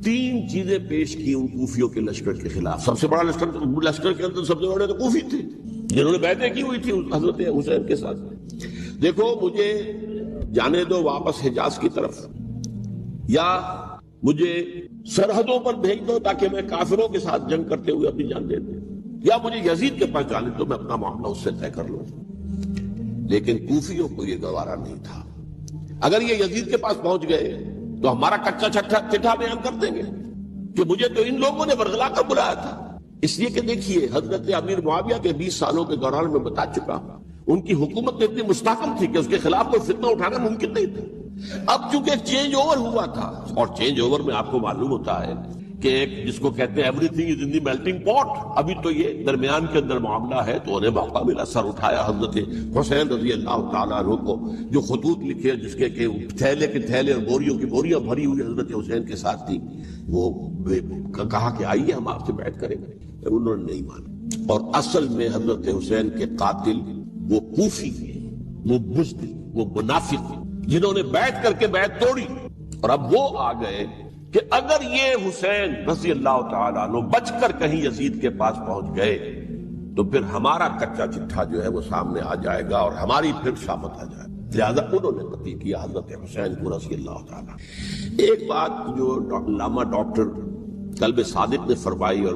[SPEAKER 1] 3 چیزیں پیش کی ان کوفیوں کے لشکر کے خلاف. سب سے بڑا لشکر کے اندر سب سے بڑے تو کوفی تھے جنہوں نے بیعتیں کی ہوئی تھی حضرت حسین کے ساتھ. دیکھو مجھے جانے دو واپس حجاز کی طرف، یا مجھے سرحدوں پر بھیج دو تاکہ میں کافروں کے ساتھ جنگ کرتے ہوئے اپنی جان دے دوں. یا مجھے یزید کے پاس جانے تو میں اپنا معاملہ اس سے طے کر لوں. لیکن کوفیوں کو یہ گوارا نہیں تھا. اگر یہ یزید کے پاس پہنچ گئے تو ہمارا کچا چٹھا بیان کر دیں گے کہ مجھے تو ان لوگوں نے برگلا کر بلایا تھا. اس لیے کہ دیکھیے حضرت امیر معاویہ کے 20 سالوں کے دوران میں بتا چکا ان کی حکومت اتنی مستحکم تھی کہ اس کے خلاف کوئی فتنہ اٹھانا ممکن نہیں تھا. اب چونکہ چینج اوور ہوا تھا، اور چینج اوور میں آپ کو معلوم ہوتا ہے کہ ایک جس کو کہتے ہیں every thing is in the melting پاٹ، ابھی تو یہ درمیان کے اندر معاملہ ہے. تو انہیں موقع ملا، سر اٹھایا حضرت حسین رضی اللہ تعالیٰ عنہ کو، جو خطوط لکھے جس کے کہ تھیلے کے تھیلے اور بوریوں کی بوریاں بھری ہوئی حضرت حسین کے ساتھ تھی. وہ کہا کہ آئیے ہم آپ سے بیعت کریں گے. انہوں نے نہیں مانا. اور اصل میں حضرت حسین کے قاتل وہ کوفی ہیں، وہ بزدل، وہ منافق ہیں جنہوں نے بیعت کر کے بیعت توڑی. اور اب وہ آ گئے کہ اگر یہ حسین رضی اللہ تعالیٰ عنہ بچ کر کہیں یزید کے پاس پہنچ گئے تو پھر ہمارا کچا چٹھا جو ہے وہ سامنے آ جائے گا اور ہماری پھر شامت آ جائے گا. لہذا انہوں نے قتل کیا حضرت حسین کو رضی اللہ تعالیٰ. ایک بات جو علامہ ڈاکٹر قلب صادق نے فرمائی، اور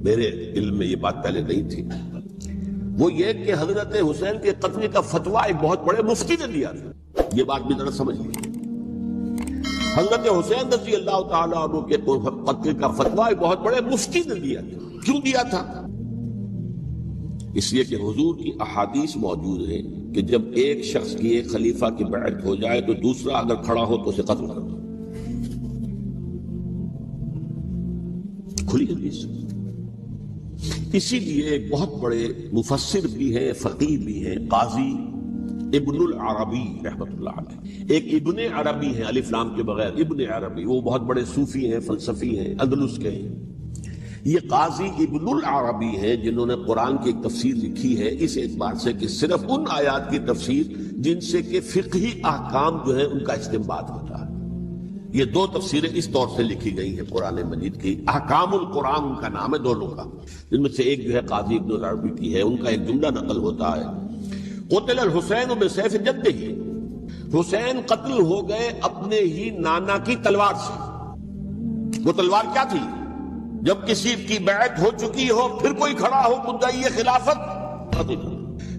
[SPEAKER 1] میرے علم میں یہ بات پہلے نہیں تھی، وہ یہ کہ حضرت حسین کے قتل کا فتویٰ ایک بہت بڑے مفتی نے دیا تھا. یہ بات بھی ذرا سمجھ لیجیے. حضرت حسین رضی اللہ تعالیٰ عنہ کے قتل کا فتویٰ ایک بہت بڑے مفتی نے دیا تھا. کیوں دیا تھا؟ اس لیے کہ حضور کی احادیث موجود ہیں کہ جب ایک شخص کی ایک خلیفہ کی بیعت ہو جائے تو دوسرا اگر کھڑا ہو تو اسے قتل کر دو. کھلی حدیث. اسی لیے ایک بہت بڑے مفسر بھی ہیں، فقیہ بھی ہیں، قاضی ابن العربی رحمۃ اللہ علیہ. ایک ابن عربی ہیں الف لام کے بغیر، ابن عربی، وہ بہت بڑے صوفی ہیں، فلسفی ہیں، اندلس کے ہیں. یہ قاضی ابن العربی ہیں جنہوں نے قرآن کی ایک تفسیر لکھی ہے اس اعتبار سے کہ صرف ان آیات کی تفسیر جن سے کہ فقہی احکام جو ہیں ان کا استنباط ہوتا ہے. یہ دو تفسیریں اس طور سے لکھی گئی ہیں قرآن مجید کی. احکام القرآن ان کا نام ہے دونوں کا، جن میں سے ایک جو ہے قاضی ابن العربی کی ہے. ان کا ایک جملہ نقل ہوتا ہے، قتل الحسین بسیف جدہ، حسین قتل ہو گئے اپنے ہی نانا کی تلوار سے. وہ تلوار کیا تھی؟ جب کسی کی بیعت ہو چکی ہو پھر کوئی کھڑا ہو مدعی خلافت.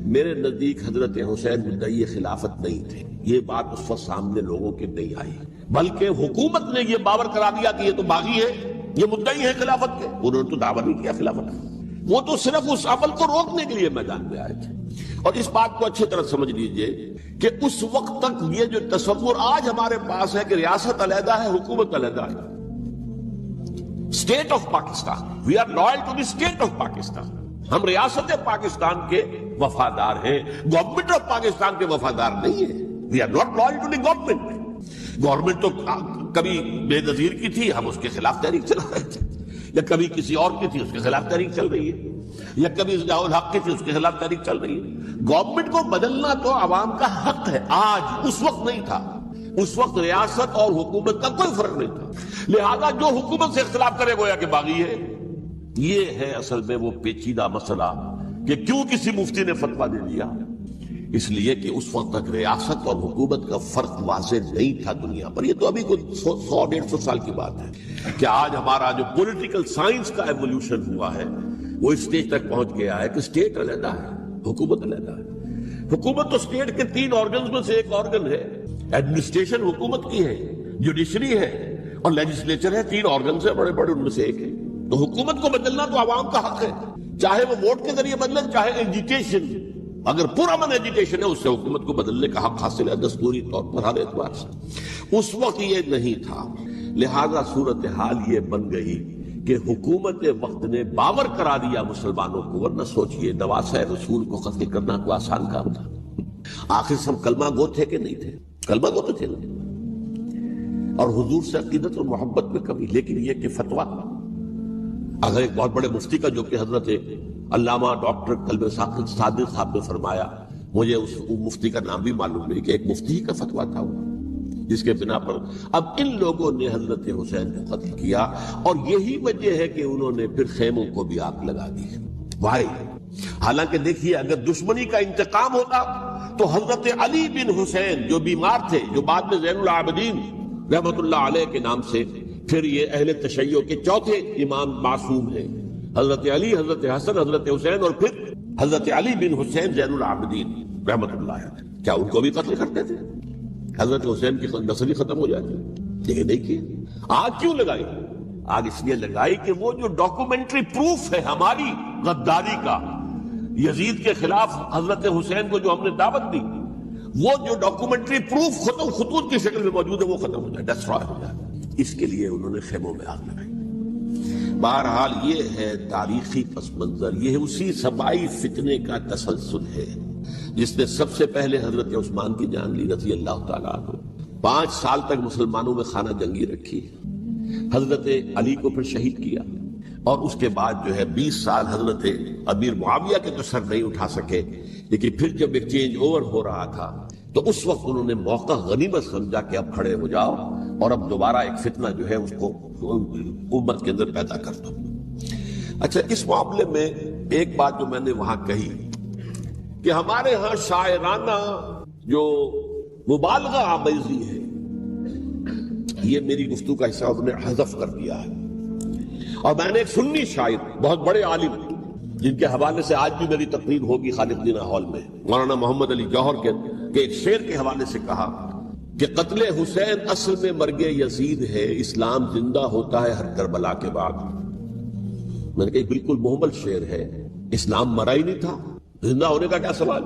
[SPEAKER 1] میرے نزدیک حضرت حسین مدعی خلافت نہیں تھے. یہ بات اس وقت سامنے لوگوں کے نہیں آئی، بلکہ حکومت نے یہ باور کرا دیا کہ یہ تو باغی ہے، یہ مدعی ہے خلافت کے. انہوں نے تو دعویٰ نہیں کیا خلافت، وہ تو صرف اس عمل کو روکنے کے لیے میدان میں آئے تھے. اور اس بات کو اچھی طرح سمجھ لیجئے کہ اس وقت تک یہ جو تصور آج ہمارے پاس ہے کہ ریاست علیحدہ ہے، حکومت علیحدہ ہے. State of Pakistan, we are loyal to the state of Pakistan. ہم ریاست پاکستان کے وفادار ہیں، گورنمنٹ آف پاکستان کے وفادار نہیں ہیں. We are not loyal to the government. Government تو کبھی بے نظیر کی تھی، ہم اس کے خلاف تحریک چلا رہے تھے، یا کبھی کسی اور کی تھی اس کے خلاف تحریک چل رہی ہے، یا کبھی ضیاء الحق کی تھی اس کے خلاف تحریک چل رہی ہے. گورنمنٹ کو بدلنا تو عوام کا حق ہے. آج اس وقت نہیں تھا، اس وقت ریاست اور حکومت کا کوئی فرق نہیں تھا. لہذا جو حکومت سے اختلاف کرے گویا کہ باغی ہے. یہ ہے اصل میں وہ پیچیدہ مسئلہ کہ کیوں کسی مفتی نے فتویٰ دے دیا. اس لیے کہ اس وقت تک ریاست اور حکومت کا فرق واضح نہیں تھا دنیا پر. یہ تو ابھی کوئی 100-150 سال کی بات ہے کہ آج ہمارا جو پولیٹیکل سائنس کا ایولیوشن ہوا ہے وہ اس اسٹیج تک پہنچ گیا ہے کہ اسٹیٹ علیحدہ ہے، حکومت علیحدہ ہے. حکومت تو اسٹیٹ کے 3 آرگنز میں سے ایک آرگن ہے. ایڈمنسٹریشن حکومت کی ہے، جوڈیشری ہے اور لیجسلیچر ہے. 3 آرگنز ہیں بڑے بڑے، ان میں سے ایک ہے. تو حکومت کو بدلنا تو عوام کا حق ہے، چاہے وہ ووٹ کے ذریعے بدلے، چاہے ایجیٹیشن. اگر پرامن ایجیٹیشن ہے اس سے حکومت کو بدلنے کا حق حاصل ہے دستوری طور پر ہر اعتبار سے. اس وقت یہ نہیں تھا. لہذا صورتحال یہ بن گئی کہ حکومت وقت نے باور کرا دیا مسلمانوں کو. ورنہ سوچئے نواسہ رسول کو قتل کرنا کوئی آسان کام تھا؟ آخر سب کلمہ گو تھے کہ نہیں تھے؟ کلمہ گو تو تھے نا، اور حضور سے عقیدت اور محبت میں کمی. لیکن یہ کہ فتویٰ اگر ایک بہت بڑے مفتی کا، جو کہ حضرت علامہ ڈاکٹر قلب صادق صاحب نے فرمایا، مجھے اس مفتی کا نام بھی معلوم نہیں، کہ ایک مفتی کا فتویٰ تھا وہ، جس کے بنا پر اب ان لوگوں نے حضرت حسین کو قتل کیا. اور یہی وجہ ہے کہ انہوں نے پھر خیموں کو بھی آگ لگا دی. وائی حالانکہ دیکھیے اگر دشمنی کا انتقام ہوتا تو حضرت علی بن حسین جو بیمار تھے، جو بعد میں زین العابدین رحمت اللہ علیہ کے نام سے، پھر یہ اہل تشیع کے چوتھے امام معصوم ہیں، حضرت علی، حضرت حسن، حضرت حسین اور پھر حضرت علی بن حسین زین العابدین رحمت اللہ علیہ، کیا ان کو بھی قتل کرتے تھے؟ حضرت حسین کی نسل ہی ختم ہو جاتی، لیکن نہیں کیا۔ آگ کیوں لگائی؟ آگ اس لیے لگائی کہ وہ جو ڈاکومنٹری پروف ہے ہماری غداری کا یزید کے خلاف حضرت حسین کو جو ہم نے دعوت دی، وہ جو ڈاکومنٹری پروف خطوط کی شکل میں موجود ہے وہ ختم ہو جائے، ڈسٹرائے ہو جائے۔ اس کے لیے انہوں نے خیموں میں آگ لگائی۔ بہرحال یہ ہے تاریخی پس منظر، یہ اسی سبائی فتنے کا تسلسل ہے جس نے سب سے پہلے حضرت عثمان کی جان لی رضی اللہ تعالیٰ عنہ۔ 5 سال تک مسلمانوں میں خانہ جنگی رکھی، حضرت علی کو پھر شہید کیا، اور اس کے بعد جو ہے 20 سال حضرت امیر معاویہ کے تو سر نہیں اٹھا سکے، لیکن پھر جب ایک چینج اوور ہو رہا تھا تو اس وقت انہوں نے موقع غنیمت سمجھا کہ اب کھڑے ہو جاؤ اور اب دوبارہ ایک فتنہ جو ہے اس کو امت کے اندر پیدا کر دو۔ اچھا، اس معاملے میں ایک بات جو میں نے وہاں کہی کہ ہمارے ہاں شاعرانہ جو مبالغہ آمیزی ہے، یہ میری گفتگو کا حصہ انہوں نے حذف کر دیا ہے، اور میں نے ایک سنی شاعر بہت بڑے عالم جن کے حوالے سے آج بھی میری تقریر ہوگی خالق دینا ہال میں، مولانا محمد علی جوہر کے ایک شعر کے حوالے سے کہا کہ قتل حسین اصل میں مرگ یزید ہے، اسلام زندہ ہوتا ہے ہر کربلا کے بعد۔ میں نے کہا بالکل محمل شعر ہے، اسلام مرا ہی نہیں تھا، زندہ ہونے کا کیا سوال؟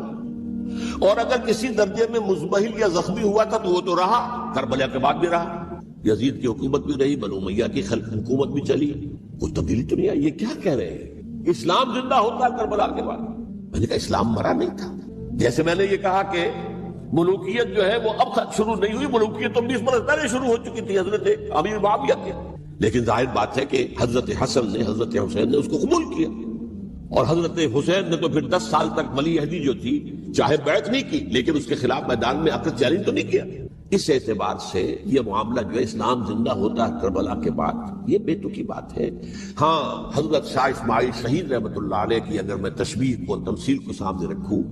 [SPEAKER 1] اور اگر کسی درجے میں مزمحل یا زخمی ہوا تھا تو وہ تو رہا، کربلا کے بعد بھی رہا، یزید کی حکومت بھی رہی، بنو امیہ کی حکومت بھی چلی، کوئی تبدیلی تو نہیں آئی۔ یہ کیا کہہ رہے ہیں؟ اسلام زندہ ہوتا ہے کربلا کے بعد؟ میں نے کہا اسلام مرا نہیں تھا۔ جیسے میں نے یہ کہا کہ ملوکیت جو ہے وہ اب شروع نہیں ہوئی، ملوکیت تو 20 برس پہلے شروع ہو چکی تھی حضرت امیر معاویہ کے، لیکن ظاہر بات ہے کہ حضرت حسن نے، حضرت حسین نے اس کو قبول کیا، اور حضرت حسین نے تو پھر 10 سال تک ولی عہدی جو تھی چاہے بیعت نہیں کی لیکن اس کے خلاف میدان میں آ کر چیلنج تو نہیں کیا۔ اس اعتبار سے یہ معاملہ جو ہے اسلام زندہ ہوتا ہے کربلا کے بعد، یہ بے تکی بات ہے۔ ہاں، حضرت شاہ اسماعیل شہید رحمت اللہ علیہ کی اگر میں تشبیہ کو، تمثیل کو سامنے رکھوں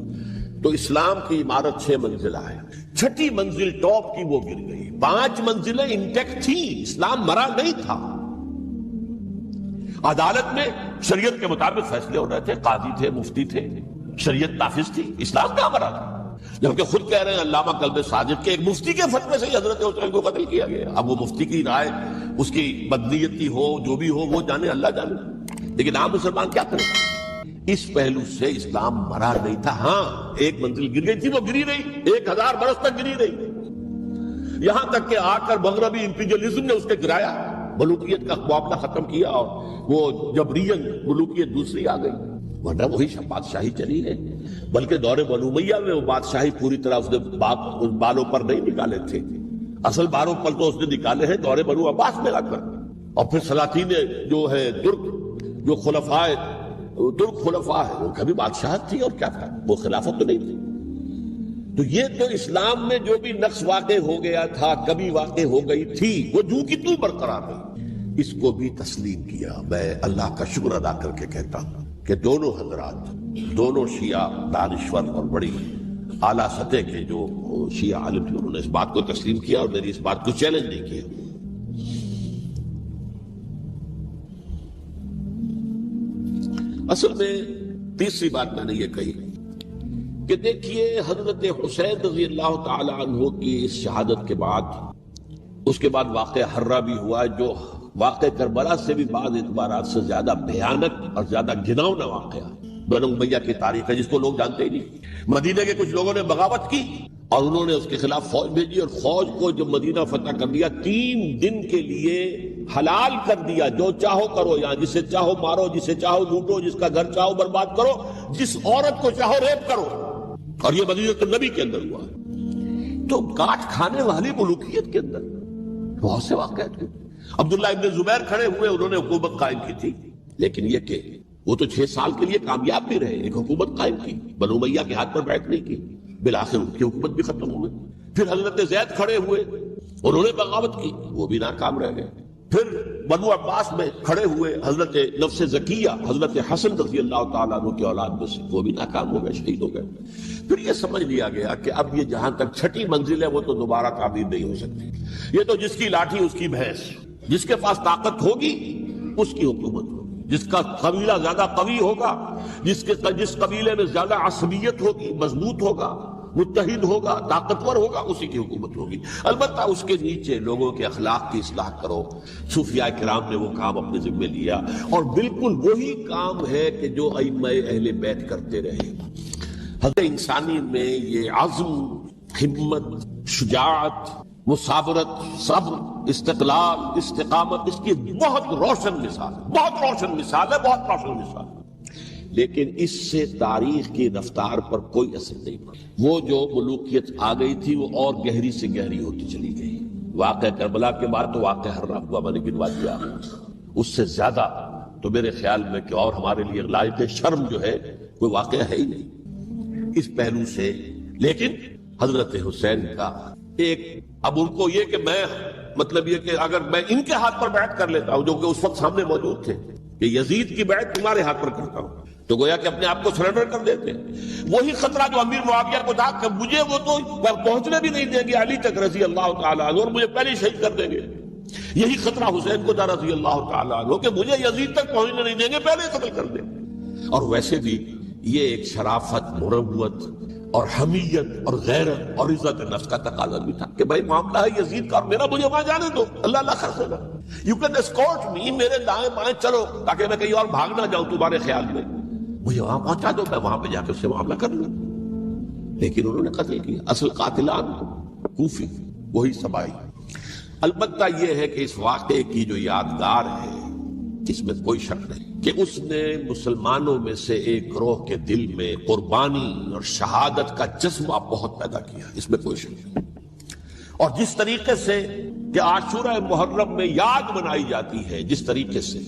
[SPEAKER 1] تو اسلام کی عمارت 6 منزلہ ہے، 6ٹھی منزل ٹاپ کی وہ گر گئی، 5 منزلیں انٹیکٹ تھی، اسلام مرا نہیں تھا۔ عدالت میں شریعت کے مطابق فیصلے ہو رہے تھے، قاضی تھے، مفتی تھے، شریعت نافذ تھی، اسلام کہاں مرا تھا؟ جبکہ خود کہہ رہے ہیں علامہ کلب صادق کے ایک مفتی کے فتوے سے ہی حضرت حسین کو قتل کیا گیا۔ اب وہ مفتی کی رائے، اس کی بدنیتی ہو، جو بھی ہو، وہ جانے، اللہ جانے، لیکن عام مسلمان کیا کرے؟ اس پہلو سے اسلام مرا نہیں تھا۔ ہاں، ایک منزل گر گئی تھی، وہ گری رہی، 1000 برس تک گری رہی، یہاں تک کہ آ کر مغربی امپیریلزم نے اس کے گرایا، ملوکیت کا معاملہ ختم کیا، اور وہ جبرین ملوکیت دوسری آ گئی، ورنہ وہی بادشاہی چلی ہے۔ بلکہ دور بنو امیہ میں وہ بادشاہی پوری طرح اس نے بالوں پر نہیں نکالے تھے، اصل بالوں پر تو اس نے نکالے ہیں دور بنو عباس میں آ کر، اور پھر سلاطین جو ہے ترک، جو ترک خلفاء ہے، ان کا بھی بادشاہت تھی، اور کیا تھا، وہ خلافت تو نہیں تھی۔ تو یہ تو اسلام میں جو بھی نقص واقع ہو گیا تھا، کبھی واقع ہو گئی تھی، وہ جو کی تو برقرار رہی، اس کو بھی تسلیم کیا۔ میں اللہ کا شکر ادا کر کے کہتا ہوں کہ دونوں حضرات، دونوں شیعہ دانشور اور بڑی اعلیٰ سطح کے جو شیعہ عالم تھے، انہوں نے اس بات کو تسلیم کیا اور میری اس بات کو چیلنج نہیں کیا۔ اصل میں تیسری بات میں نے یہ کہی کہ دیکھیے حضرت حسین رضی اللہ تعالی عنہ کی اس شہادت کے بعد، اس کے بعد واقعہ حرہ بھی ہوا، جو واقع کربلا سے بھی بعض اعتبارات سے زیادہ بھیانک اور زیادہ گھناؤنا واقعہ ہے۔ بنو امیہ کی تاریخ ہے جس کو لوگ جانتے ہی نہیں۔ مدینہ کے کچھ لوگوں نے بغاوت کی اور انہوں نے اس کے خلاف فوج بھیجی، اور فوج کو جب مدینہ فتح کر دیا، 3 دن کے لیے حلال کر دیا، جو چاہو کرو، یہاں جسے چاہو مارو، جسے چاہو لوٹو، جس کا گھر چاہو برباد کرو، جس عورت کو چاہو ریپ کرو، اور یہ مدینہ النبی کے اندر ہوا ہے۔ تو کاٹ کھانے والی ملوکیت کے اندر بہت سے واقعات ہوئے۔ عبداللہ ابن زبیر کھڑے ہوئے، انہوں نے حکومت قائم کی تھی، لیکن یہ کہ وہ تو 6 سال کے لیے کامیاب بھی رہے، ایک حکومت قائم کی، بنو امیہ کے ہاتھ پر بیعت نہیں کی، بالآخر ان کی حکومت بھی ختم ہو گئی۔ پھر حضرت زید کھڑے ہوئے، انہوں نے بغاوت کی، وہ بھی ناکام رہ گئے۔ پھر بنو عباس میں کھڑے ہوئے حضرت نفس زکیہ، حضرت حسن رضی اللہ تعالیٰ عنہ کی اولاد میں سے، وہ بھی ناکام ہو گئے، شہید ہو گئے۔ پھر یہ سمجھ لیا گیا کہ اب یہ جہاں تک 6ٹھی منزل ہے وہ تو دوبارہ تعبیر نہیں ہو سکتی، یہ تو جس کی لاٹھی اس کی بھینس، جس کے پاس طاقت ہوگی اس کی حکومت ہوگی۔ جس کا قبیلہ زیادہ قوی ہوگا، جس قبیلے میں زیادہ عصبیت ہوگی، مضبوط ہوگا، متحد ہوگا، طاقتور ہوگا، اسی کی حکومت ہوگی۔ البتہ اس کے نیچے لوگوں کے اخلاق کی اصلاح کرو۔ صوفیاء کرام نے وہ کام اپنے ذمے لیا، اور بالکل وہی کام ہے کہ جو ائمہ اہل بیت کرتے رہے۔ حضرت انسانی میں یہ عزم، ہمت، شجاعت، مثابرت، صبر، استقلال، استقامت، اس کی بہت روشن مثال ہے، بہت روشن مثال ہے، بہت روشن مثال ہے۔ لیکن اس سے تاریخ کی رفتار پر کوئی اثر نہیں پڑا۔ وہ جو ملوکیت آ گئی تھی وہ اور گہری سے گہری ہوتی چلی گئی۔ واقعہ کربلا کے بعد تو واقعہ ہررا ہوا میں نے گنوا دیا، اس سے زیادہ تو میرے خیال میں کہ اور ہمارے لیے لائق شرم جو ہے کوئی واقعہ ہے ہی نہیں اس پہلو سے۔ لیکن حضرت حسین کا ایک، اب ان کو یہ کہ میں مطلب یہ کہ اگر میں ان کے ہاتھ پر بیعت کر لیتا ہوں جو کہ اس وقت سامنے موجود تھے کہ یزید کی بیعت تمہارے ہاتھ پر کرتا ہوں، تو گویا کہ اپنے آپ کو سرنڈر کر دیتے۔ وہی خطرہ جو امیر معاویہ کو تھا کہ مجھے وہ تو پہنچنے بھی نہیں دیں گے علی تک رضی اللہ تعالیٰ عنہ، اور مجھے پہلے شہید کر دیں گے، یہی خطرہ حسین کو تھا رضی اللہ تعالیٰ عنہ کہ مجھے یزید تک پہنچنے نہیں دیں گے، پہلے قتل کر دیں گے۔ اور ویسے بھی یہ ایک شرافت، مروت اور حمیت اور غیرت اور عزت نفس کا تقاضا بھی تھا کہ بھائی معاملہ ہے یزید کا اور میرا، مجھے وہاں جانے دو، اللہ اللہ کر دینا، یو کین اسکورٹ می، میرے دائیں بائیں چلو تاکہ میں کہیں اور بھاگ نہ جاؤں تمہارے خیال میں، مجھے وہاں پہنچا دو، میں وہاں پہ جا کے اس سے معاملہ کر لوں۔ لیکن انہوں نے قتل کیا، اصل قاتلان کوفی، وہی سبائی۔ البتہ یہ ہے کہ اس واقعے کی جو یادگار ہے اس میں کوئی شک نہیں کہ اس نے مسلمانوں میں سے ایک گروہ کے دل میں قربانی اور شہادت کا جذبہ بہت پیدا کیا، اس میں کوئی شک نہیں۔ اور جس طریقے سے کہ عاشورہ محرم میں یاد منائی جاتی ہے، جس طریقے سے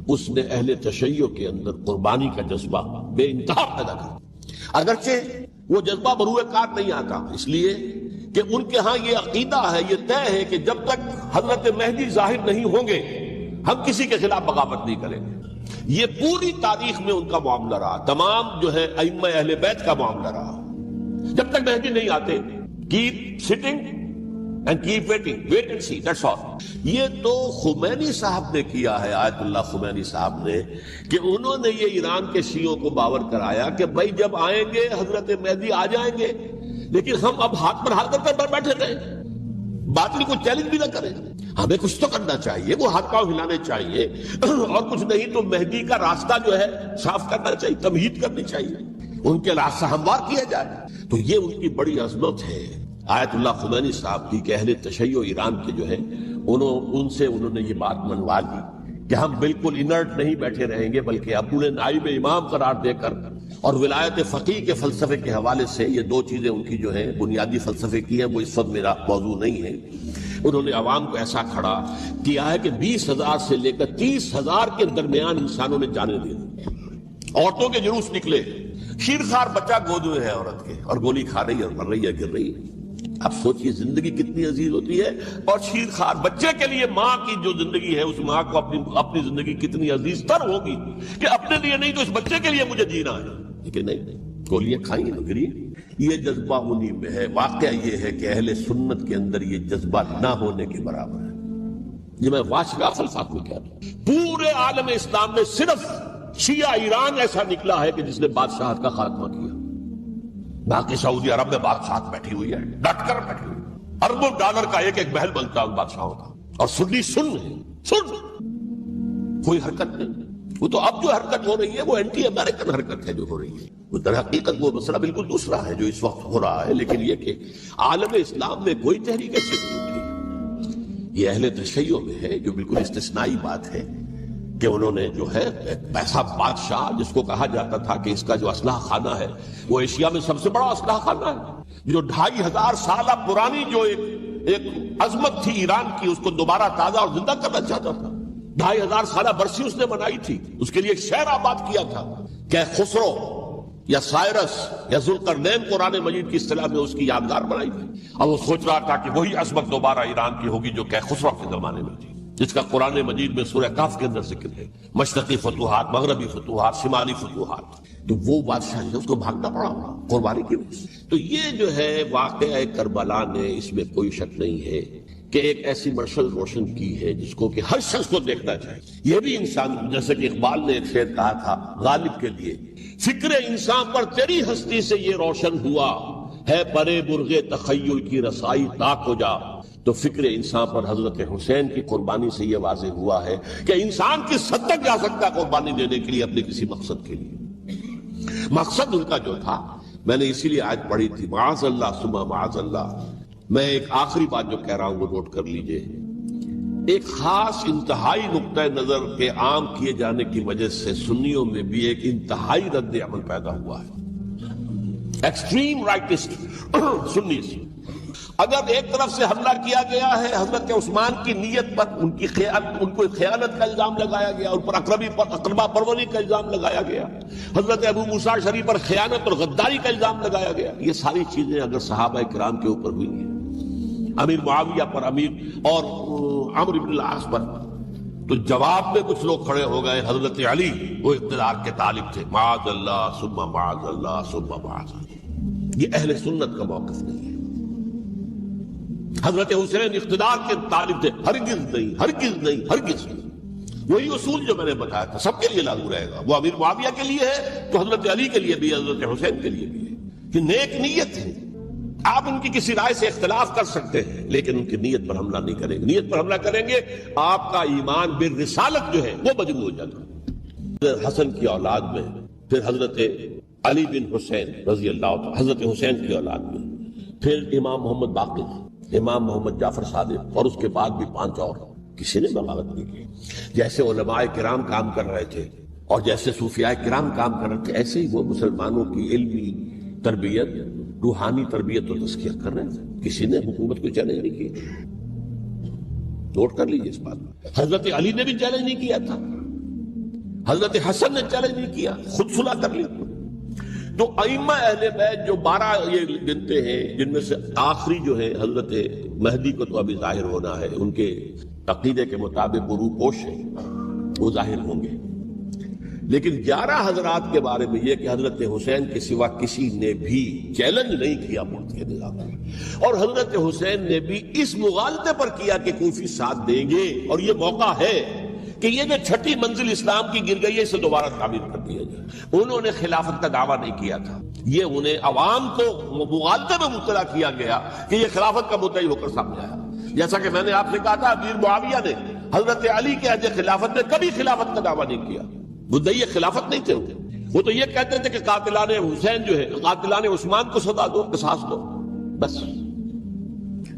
[SPEAKER 1] اس نے اہل تشیع کے اندر قربانی کا جذبہ بے انتہا پیدا کیا، اگرچہ وہ جذبہ بروئے کار نہیں آتا، اس لیے کہ ان کے ہاں یہ عقیدہ ہے، یہ طے ہے کہ جب تک حضرت مہدی ظاہر نہیں ہوں گے ہم کسی کے خلاف بغاوت نہیں کریں گے۔ یہ پوری تاریخ میں ان کا معاملہ رہا، تمام جو ہے ائمہ اہل بیت کا معاملہ رہا۔ جب تک مہدی نہیں آتے، keep sitting and keep waiting, wait and see, that's all. یہ تو خمینی صاحب نے کیا ہے، آیت اللہ خمینی صاحب نے، کہ انہوں نے یہ ایران کے شیعوں کو باور کرایا کہ بھائی جب آئیں گے حضرت مہدی آ جائیں گے، لیکن ہم اب ہاتھ پر ہاتھ کر بیٹھے رہیں، باطل کو چیلنج بھی نہ کریں، ہمیں کچھ تو کرنا چاہیے، وہ ہاتھ پاؤں ہلانے چاہیے، اور کچھ نہیں تو مہدی کا راستہ جو ہے صاف کرنا چاہیے، تمہید کرنی چاہیے، ان کے راستہ ہموار کیا جائے۔ تو یہ ان کی بڑی عظمت ہے آیت اللہ خمینی صاحب کی کہ اہل تشیع ایران کے جو ہے ان سے انہوں نے یہ بات منوا لی کہ ہم بالکل انرٹ نہیں بیٹھے رہیں گے، بلکہ اپنے نائب امام قرار دے کر اور ولایت فقیہ کے فلسفے کے حوالے سے، یہ دو چیزیں ان کی جو ہیں بنیادی فلسفے کی ہیں، وہ اس وقت میرا موضوع نہیں ہے، انہوں نے عوام کو ایسا کھڑا کیا ہے کہ 20,000 سے لے کر 30,000 کے درمیان انسانوں نے جانے دی، عورتوں کے جلوس نکلے، شیرخوار بچہ گود میں ہے عورت کے، اور گولی کھا رہی ہے اور مر رہی ہے، گر رہی ہے۔ اب سوچئے زندگی کتنی عزیز ہوتی ہے، اور شیرخوار بچے کے لیے ماں کی جو زندگی ہے، اس ماں کو اپنی زندگی کتنی عزیز تر ہوگی کہ اپنے لیے نہیں تو اس بچے کے لیے مجھے جینا ہے، لیکن نہیں، گولیاں کھائیں تو گری۔ یہ جذبہ انہی میں ہے۔ واقعہ یہ ہے کہ اہل سنت کے اندر یہ جذبہ نہ ہونے کے برابر ہے۔ یہ میں واضح الفاظ میں کہہ رہا ہوں، پورے عالم اسلام میں صرف شیعہ ایران ایسا نکلا ہے کہ جس نے بادشاہت کا خاتمہ کیا، باقی سعودی عرب میں بادشاہت بیٹھی ہوئی ہے، ڈٹ کر بیٹھی ہوئی ہے، اربوں ڈالر کا ایک ایک محل بنتا ہے ان بادشاہوں کا، اور سنی سن کوئی حرکت نہیں۔ وہ تو اب جو حرکت ہو رہی ہے وہ اینٹی امریکن حرکت ہے جو ہو رہی ہے، وہ در حقیقت وہ مسئلہ بالکل دوسرا ہے جو اس وقت ہو رہا ہے، لیکن یہ کہ عالم اسلام میں کوئی تحریک ایسی نہیں اٹھی۔ یہ اہل تشیع میں ہے جو بالکل استثنائی بات ہے کہ انہوں نے جو ہے ایسا بادشاہ جس کو کہا جاتا تھا کہ اس کا جو اسلحہ خانہ ہے وہ ایشیا میں سب سے بڑا اسلحہ خانہ ہے، جو 2500 سالہ پرانی جو ایک عظمت تھی ایران کی، اس کو دوبارہ تازہ اور زندہ کرنا چاہتا تھا۔ 2500 سالہ برسی اس نے منائی تھی، اس کے لیے ایک شہر آباد کیا تھا کہ خسرو یا سائرس یا ذوالقرنین قرآن مجید کی اصطلاح میں اس کی یادگار بنائی تھی، اور وہ سوچ رہا تھا کہ وہی عظمت دوبارہ ایران کی ہوگی جو کہ خسرو کے زمانے میں تھی، جس کا قرآن مجید میں سورہ کہف کے اندر ذکر ہے، مشرقی فتوحات، مغربی فتوحات، شمالی فتوحات۔ تو وہ بادشاہ ہے اس کو بھاگنا پڑا قربانی کی وجہ سے۔ تو یہ جو ہے واقعہ کربلا نے، اس میں کوئی شک نہیں ہے کہ کہ ایک ایسی مشعل روشن کی ہے جس کو کہ ہر شخص کو دیکھنا چاہیے. یہ بھی انسان، جیسے کہ اقبال نے ایک شعر کہا تھا غالب کے لیے، فکر انسان پر تیری ہستی سے یہ روشن ہوا ہے، پرے برغ تخیل کی رسائی تاک ہو جا. تو فکر انسان پر حضرت حسین کی قربانی سے یہ واضح ہوا ہے کہ انسان کس حد تک جا سکتا ہے قربانی دینے کے لیے اپنے کسی مقصد کے لیے. مقصد ان کا جو تھا، میں نے اسی لیے آج پڑھی تھی، معاذ اللہ ثم معاذ اللہ. میں ایک آخری بات جو کہہ رہا ہوں وہ نوٹ کر لیجئے. ایک خاص انتہائی نقطۂ نظر کے عام کیے جانے کی وجہ سے سنیوں میں بھی ایک انتہائی رد عمل پیدا ہوا ہے. ایکسٹریم رائٹسٹ سنی سے اگر ایک طرف سے حملہ کیا گیا ہے حضرت عثمان کی نیت پر، ان کو خیانت کا الزام لگایا گیا، ان پر اقربا پروری کا الزام لگایا گیا، حضرت ابو موسیٰ شریف پر خیانت اور غداری کا الزام لگایا گیا. یہ ساری چیزیں اگر صحابہ کرام کے اوپر ہوئی ہیں، امیر معاویہ پر، امیر اور عمرو بن العاص پر، تو جواب میں کچھ لوگ کھڑے ہو گئے. حضرت علی وہ اقتدار کے طالب تھے، معاذ اللہ ثم معاذ اللہ ثم معاذ اللہ. یہ اہل سنت کا موقف نہیں ہے. حضرت حسین اقتدار کے طالب تھے، ہرگز نہیں، ہرگز نہیں، ہرگز نہیں. وہی اصول جو میں نے بتایا تھا سب کے لیے لاگو رہے گا. وہ امیر معاویہ کے لیے ہے تو حضرت علی کے لیے بھی، حضرت حسین کے لیے بھی ہے کہ نیک نیت ہے. آپ ان کی کسی رائے سے اختلاف کر سکتے ہیں لیکن ان کی نیت پر حملہ نہیں کریں گے. نیت پر حملہ کریں گے آپ کا ایمان بالرسالت جو ہے وہ مجروح ہو جائے گا. حسن کی اولاد میں پھر حضرت علی بن حسین رضی اللہ عنہ، حضرت حسین کی اولاد میں پھر امام محمد باقر، امام محمد جعفر صادق، اور اس کے بعد بھی 5 اور. کسی نے بغاوت نہیں کی. جیسے علماء کرام کام کر رہے تھے اور جیسے صوفیاء کرام کام کر رہے تھے، ایسے ہی وہ مسلمانوں کی علمی تربیت، روحانی تربیت اور تزکیہ کر رہے تھے. کسی نے حکومت کو چیلنج نہیں کیا. نوٹ کر لیجیے اس بات. حضرت علی نے بھی چیلنج نہیں کیا تھا، حضرت حسن نے چیلنج نہیں کیا، خود صلح کر لی. تو ائمہ اہل بیت جو 12 یہ گنتے ہیں، جن میں سے آخری جو ہے حضرت مہدی کو تو ابھی ظاہر ہونا ہے، ان کے عقیدے کے مطابق وہ روح پوش ہیں، وہ ظاہر ہوں گے. لیکن 11 حضرات کے بارے میں یہ کہ حضرت حسین کے سوا کسی نے بھی چیلنج نہیں کیا ملک کے نظام میں. اور حضرت حسین نے بھی اس مغالطے پر کیا کہ کوفی ساتھ دیں گے، اور یہ موقع ہے کہ یہ جو 6ٹھی منزل اسلام کی گر گئی ہے اسے دوبارہ تعمیر کر دیا جائے. انہوں نے خلافت کا دعویٰ نہیں کیا تھا، یہ انہیں عوام کو مغالطے میں مبتلا کیا گیا کہ یہ خلافت کا مدعی ہو کر سامنے آیا. جیسا کہ میں نے آپ سے کہا تھا، امیر معاویہ نے حضرت علی کے عہد خلافت میں کبھی خلافت کا دعویٰ نہیں کیا. مدعی خلافت نہیں تھے. وہ تو یہ کہتے تھے کہ قاتلان حسین جو ہے، قاتلان عثمان کو سزا دو، قصاص دو، بس.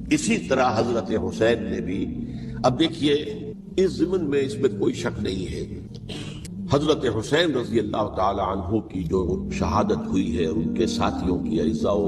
[SPEAKER 1] اسی طرح حضرت حسین نے بھی، اب دیکھیے اس ضمن میں اس میں کوئی شک نہیں ہے، حضرت حسین رضی اللہ تعالی عنہ کی جو شہادت ہوئی ہے، ان کے ساتھیوں کی اعزاء و